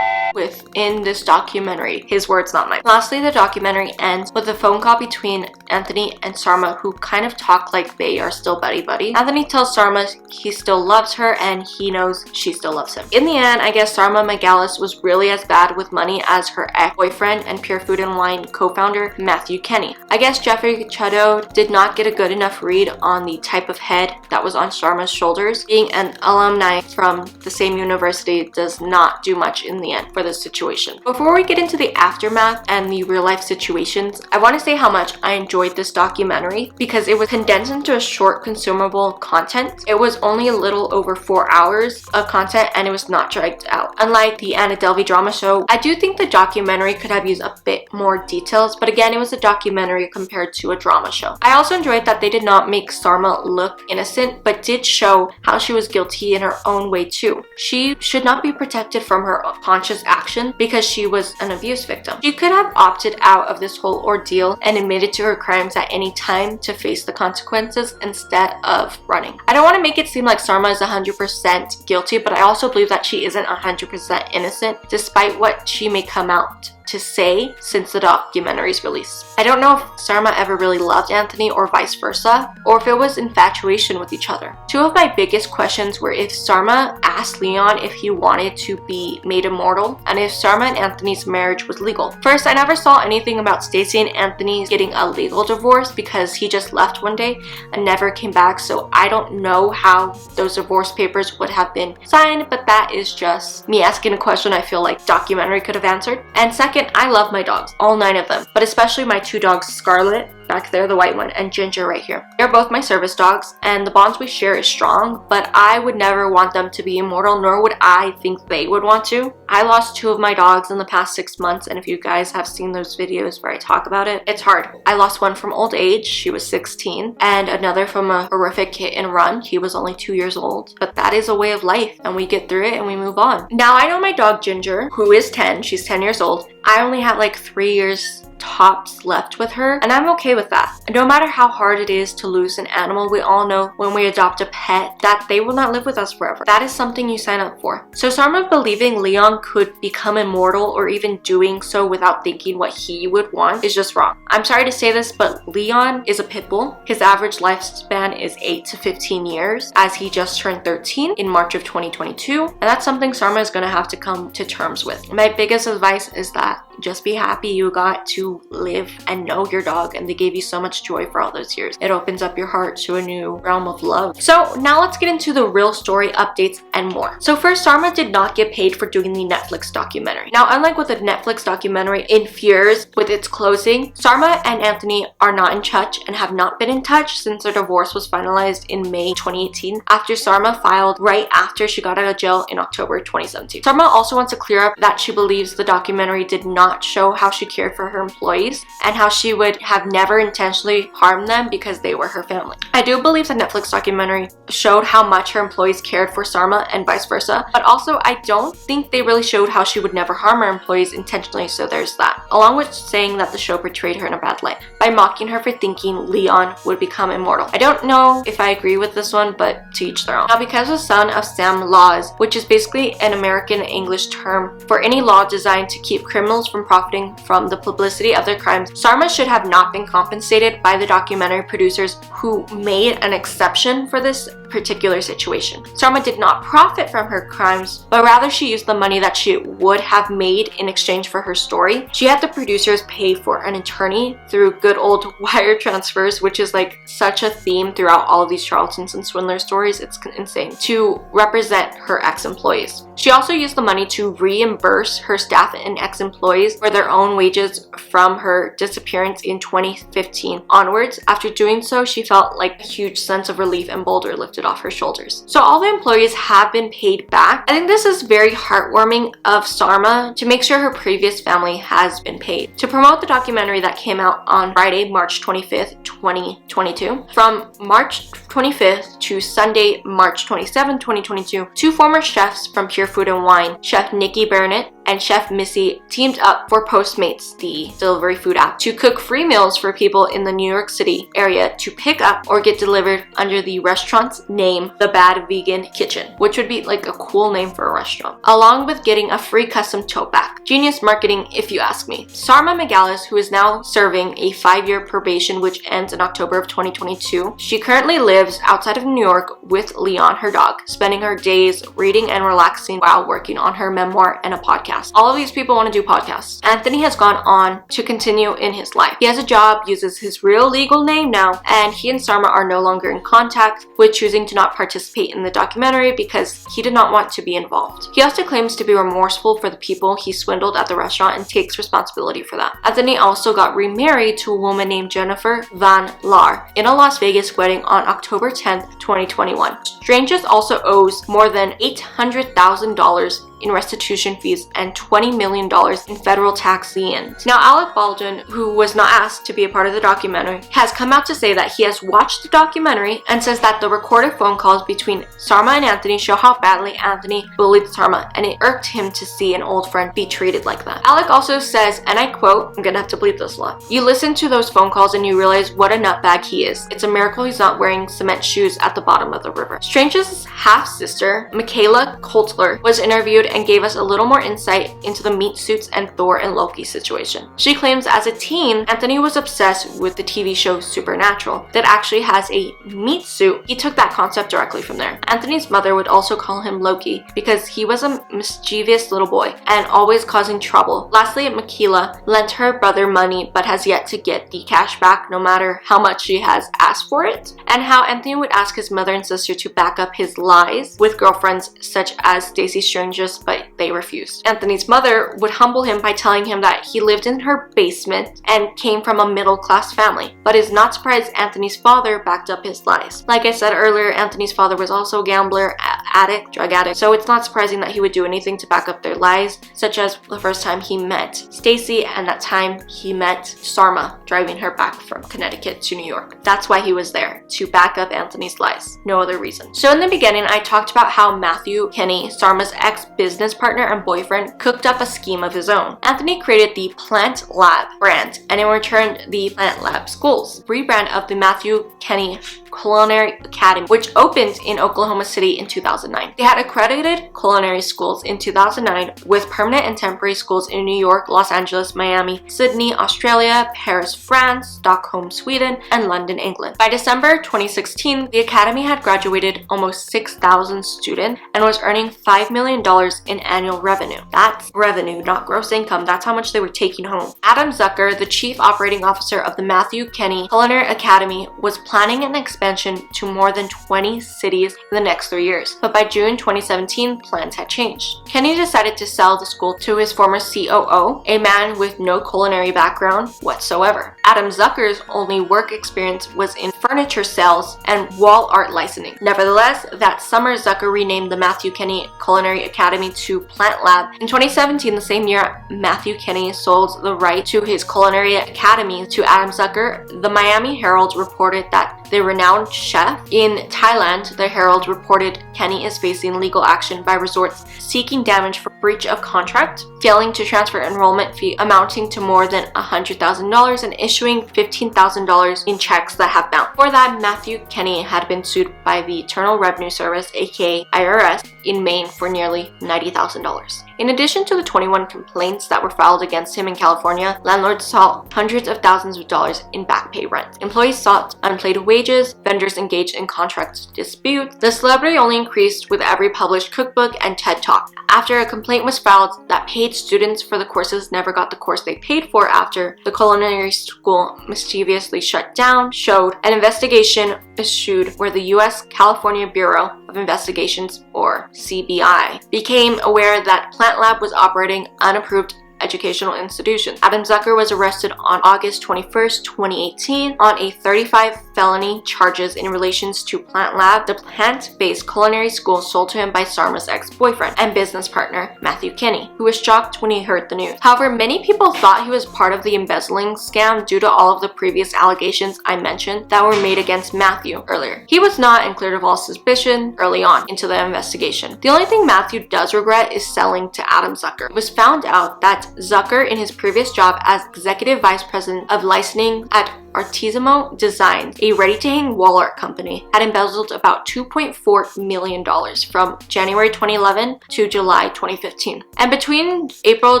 with in this documentary. His words, not mine. Lastly, the documentary ends with a phone call between Anthony and Sarma, who kind of talk like they are still buddy-buddy. Anthony tells Sarma he still loves her and he knows she still loves him. In the end, I guess Sarma Melngailis was really as bad with money as her ex-boyfriend and Pure Food and Wine co-founder Matthew Kenny. I guess Jeffrey Chado did not get a good enough read on the type of head that was on Sarma's shoulders. Being an alumni from the same university does not do much in the end for this situation. Before we get into the aftermath and the real life situations I want to say how much I enjoyed this documentary because it was condensed into a short consumable content. It was only a little over 4 hours of content and it was not dragged out. Unlike the Anna Delvey drama show, I do think the documentary could have used a bit more details, but again, it was a documentary compared to a drama show. I also enjoyed that they did not make Sarma look innocent, but did show how she was guilty in her own way too. She should not be protected from her conscious action because she was an abuse victim. She could have opted out of this whole ordeal and admitted to her crimes at any time to face the consequences instead of running. I don't want to make it seem like Sarma is 100% guilty, but I also believe that she isn't 100% innocent despite what she may come out to say since the documentary's release. I don't know if Sarma ever really loved Anthony or vice versa, or if it was infatuation with each other. Two of my biggest questions were if Sarma asked Leon if he wanted to be made immortal, and if Sarma and Anthony's marriage was legal. First, I never saw anything about Stacey and Anthony getting a legal divorce because he just left one day and never came back, so I don't know how those divorce papers would have been signed, but that is just me asking a question I feel like documentary could have answered. And second, I love my dogs, all 9 of them, but especially my 2 dogs, Scarlet, back there, the white one, and Ginger right here. They're both my service dogs, and the bonds we share is strong, but I would never want them to be immortal, nor would I think they would want to. I lost 2 of my dogs in the past 6 months, and if you guys have seen those videos where I talk about it, it's hard. I lost one from old age, she was 16, and another from a horrific hit and run. He was only 2 years old, but that is a way of life, and we get through it and we move on. Now I know my dog Ginger, who is 10, she's 10 years old. I only have like 3 years tops left with her, and I'm okay with that. No matter how hard it is to lose an animal, we all know when we adopt a pet that they will not live with us forever. That is something you sign up for. So Sarma believing Leon could become immortal or even doing so without thinking what he would want is just wrong. I'm sorry to say this, but Leon is a pit bull. His average lifespan is 8 to 15 years as he just turned 13 in March of 2022, and that's something Sarma is going to have to come to terms with. My biggest advice is that just be happy you got to live and know your dog, and they gave you so much joy for all those years. It opens up your heart to a new realm of love. So now let's get into the real story updates and more. So first, Sarma did not get paid for doing the Netflix documentary. Now, unlike with the Netflix documentary In Fears with its closing, Sarma and Anthony are not in touch and have not been in touch since their divorce was finalized in May 2018 after Sarma filed right after she got out of jail in October 2017. Sarma also wants to clear up that she believes the documentary did not show how she cared for her employees and how she would have never intentionally harmed them because they were her family. I do believe the Netflix documentary showed how much her employees cared for Sarma and vice versa, but also I don't think they really showed how she would never harm her employees intentionally, so there's that. Along with saying that the show portrayed her in a bad light by mocking her for thinking Leon would become immortal. I don't know if I agree with this one, but to each their own. Now, because the son of Sam laws, which is basically an American English term for any law designed to keep criminals from profiting from the publicity of their crimes, Sarma should have not been compensated by the documentary producers who made an exception for this particular situation. Sarma did not profit from her crimes, but rather she used the money that she would have made in exchange for her story. She had the producers pay for an attorney through good old wire transfers, which is like such a theme throughout all of these Charltans and Swindler stories. It's insane, to represent her ex-employees. She also used the money to reimburse her staff and ex-employees for their own wages from her disappearance in 2015 onwards. After doing so, she felt like a huge sense of relief and boulder lifted off her shoulders. So all the employees have been paid back. I think this is very heartwarming of Sarma to make sure her previous family has been paid. To promote the documentary that came out on Friday, March 25th, 2022, from March 25th to Sunday, March 27, 2022, 2 former chefs from Pure Food and Wine, Chef Nikki Burnett and Chef Missy, teamed up for Postmates, the delivery food app, to cook free meals for people in the New York City area to pick up or get delivered under the restaurant's name, The Bad Vegan Kitchen, which would be like a cool name for a restaurant, along with getting a free custom tote bag. Genius marketing, if you ask me. Sarma Melngailis, who is now serving a 5-year probation which ends in October of 2022, she currently lives lives outside of New York with Leon, her dog, spending her days reading and relaxing while working on her memoir and a podcast. All of these people want to do podcasts. Anthony has gone on to continue in his life. He has a job, uses his real legal name now, and he and Sarma are no longer in contact, with choosing to not participate in the documentary because he did not want to be involved. He also claims to be remorseful for the people he swindled at the restaurant and takes responsibility for that. Anthony also got remarried to a woman named Jennifer Van Laar in a Las Vegas wedding on October 10th, 2021. Strangis also owes more than $800,000 in restitution fees and $20 million in federal tax liens. Now, Alec Baldwin, who was not asked to be a part of the documentary, has come out to say that he has watched the documentary and says that the recorded phone calls between Sarma and Anthony show how badly Anthony bullied Sarma, and it irked him to see an old friend be treated like that. Alec also says, and I quote, I'm gonna have to bleep this a lot, "You listen to those phone calls and you realize what a nutbag he is. It's a miracle he's not wearing cement shoes at the bottom of the river." Strangis' half-sister, Michaela Coulter, was interviewed and gave us a little more insight into the meat suits and Thor and Loki situation. She claims as a teen, Anthony was obsessed with the TV show Supernatural that actually has a meat suit. He took that concept directly from there. Anthony's mother would also call him Loki because he was a mischievous little boy and always causing trouble. Lastly, Michaela lent her brother money but has yet to get the cash back no matter how much she has asked for it, and how Anthony would ask his mother and sister to back up his lies with girlfriends such as Stacey Strangis, but they refused. Anthony's mother would humble him by telling him that he lived in her basement and came from a middle-class family, but is not surprised Anthony's father backed up his lies. Like I said earlier, Anthony's father was also a gambler, addict, drug addict, so it's not surprising that he would do anything to back up their lies, such as the first time he met Stacey and that time he met Sarma, driving her back from Connecticut to New York. That's why he was there, to back up Anthony's lies. No other reason. So in the beginning, I talked about how Matthew Kenny, Sarma's ex-business partner and boyfriend, cooked up a scheme of his own. Anthony created the Plant Lab brand and in return the Plant Lab Schools, rebrand of the Matthew Kenny Culinary Academy, which opened in Oklahoma City in 2009. They had accredited culinary schools in 2009 with permanent and temporary schools in New York, Los Angeles, Miami, Sydney, Australia, Paris, France, Stockholm, Sweden, and London, England. By December 2016, the academy had graduated almost 6,000 students and was earning $5 million in annual revenue. That's revenue, not gross income. That's how much they were taking home. Adam Zucker, the chief operating officer of the Matthew Kenny Culinary Academy, was planning an expansion to more than 20 cities in the next 3 years. But by June 2017, plans had changed. Kenny decided to sell the school to his former COO, a man with no culinary background whatsoever. Adam Zucker's only work experience was in furniture sales and wall art licensing. Nevertheless, that summer, Zucker renamed the Matthew Kenny Culinary Academy to Plant Lab. In 2017, the same year, Matthew Kenny sold the right to his Culinary Academy to Adam Zucker. The Miami Herald reported that the renowned chef in Thailand, the Herald reported Kenny is facing legal action by resorts seeking damage for breach of contract, failing to transfer enrollment fee amounting to more than $100,000, and issuing $15,000 in checks that have bounced. For that, Matthew Kenny had been sued by the Internal Revenue Service, aka IRS, in Maine for nearly $90,000. In addition to the 21 complaints that were filed against him in California, landlords sought hundreds of thousands of dollars in back pay rent. Employees sought unpaid wages, vendors engaged in contract disputes. The celebrity only increased with every published cookbook and TED Talk. After a complaint was filed that paid students for the courses never got the course they paid for after the culinary school mischievously shut down, showed an investigation issued where the U.S. California Bureau of Investigations, or CBI, became aware that Plant Lab was operating unapproved educational institutions. Adam Zucker was arrested on August 21st, 2018 on a 35 felony charges in relations to Plant Lab, the plant-based culinary school sold to him by Sarma's ex-boyfriend and business partner, Matthew Kenny, who was shocked when he heard the news. However, many people thought he was part of the embezzling scam due to all of the previous allegations I mentioned that were made against Matthew earlier. He was not and cleared of all suspicion early on into the investigation. The only thing Matthew does regret is selling to Adam Zucker. It was found out that Zucker, in his previous job as executive vice president of licensing at Artesimo Designs, a ready-to-hang wall art company, had embezzled about $2.4 million from January 2011 to July 2015. And between April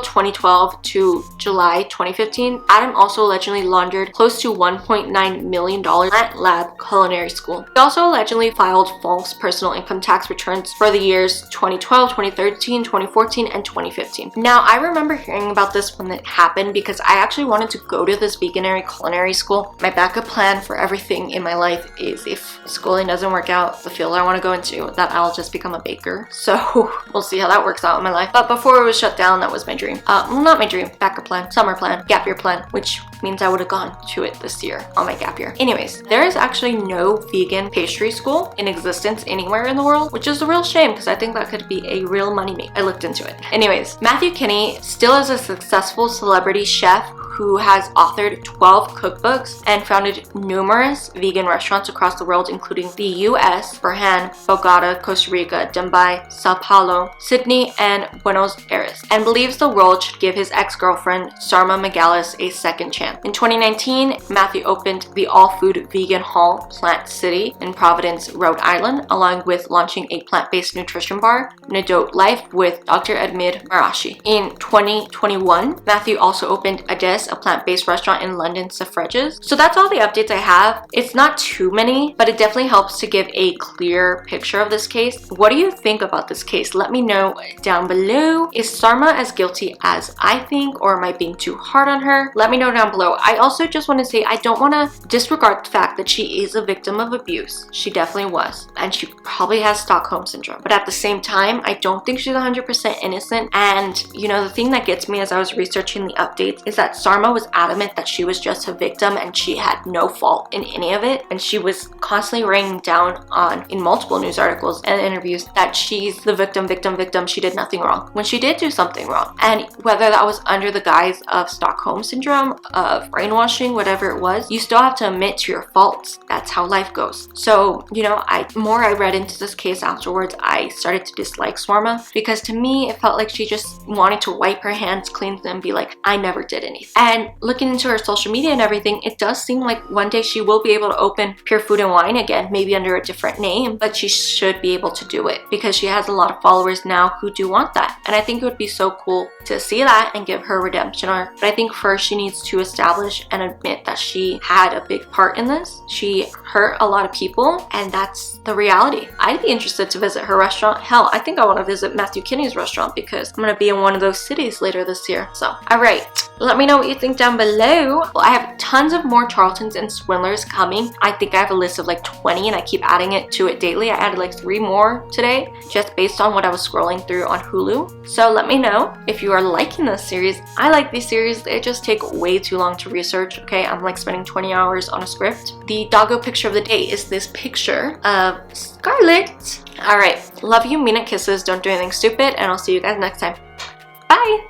2012 to July 2015, Adam also allegedly laundered close to $1.9 million at Lab Culinary School. He also allegedly filed false personal income tax returns for the years 2012, 2013, 2014, and 2015. Now, I remember hearing about this when it happened because I actually wanted to go to this veganary culinary school. My backup plan for everything in my life is if schooling doesn't work out, the field I want to go into, that I'll just become a baker. So we'll see how that works out in my life. But before it was shut down, that was my dream. Not my dream, backup plan, summer plan, gap year plan, which means I would have gone to it this year on my gap year. Anyways, there is actually no vegan pastry school in existence anywhere in the world, which is a real shame because I think that could be a real money maker. I looked into it. Anyways, Matthew Kinney still is a successful celebrity chef who has authored 12 cookbooks and founded numerous vegan restaurants across the world, including the US, Burhan, Bogota, Costa Rica, Dubai, Sao Paulo, Sydney, and Buenos Aires, and believes the world should give his ex-girlfriend Sarma Melngailis a second chance. In 2019, Matthew opened the all-food vegan hall Plant City in Providence, Rhode Island, along with launching a plant-based nutrition bar, Nadot Life, with Dr. Admid Marashi. In 2021, Matthew also opened Ades, a plant-based restaurant in London, Suffrages. So that's all the updates I have. It's not too many, but it definitely helps to give a clear picture of this case. What do you think about this case? Let me know down below. Is Sarma as guilty as I think, or am I being too hard on her? Let me know down below. I also just want to say I don't want to disregard the fact that she is a victim of abuse. She definitely was, and she probably has Stockholm syndrome. But at the same time, I don't think she's 100% innocent. And you know, the thing that gets me as I was researching the updates is that Sarma was adamant that she was just a victim and she had no fault in any of it, and she was constantly raining down on, in multiple news articles and interviews, that she's the victim, she did nothing wrong, when she did do something wrong. And whether that was under the guise of Stockholm syndrome, of brainwashing, whatever it was, you still have to admit to your faults. That's how life goes. So, you know, more I read into this case afterwards, I started to dislike Sarma, because to me it felt like she just wanted to wipe her hands clean and be like, I never did anything. And looking into her social media and everything, it does seem like one day she will be able to open Pure Food and Wine again, maybe under a different name, but she should be able to do it because she has a lot of followers now who do want that. And I think it would be so cool to see that and give her redemption arc. But I think first she needs to establish and admit that she had a big part in this. She hurt a lot of people, and that's the reality. I'd be interested to visit her restaurant. Hell, I think I want to visit Matthew Kinney's restaurant because I'm going to be in one of those cities later this year. So, alright. Let me know what you think down below. Well, I have tons of more Charlatans and Swindlers coming. I think I have a list of like 20 and I keep adding it to it daily. I added like 3 more today just based on what I was scrolling through on Hulu. So let me know if you are liking this series. I like these series. They just take way too long to research, okay? I'm like spending 20 hours on a script. The doggo picture of the day is this picture of Scarlett. Alright, love you, mean it, kisses, don't do anything stupid, and I'll see you guys next time. Bye!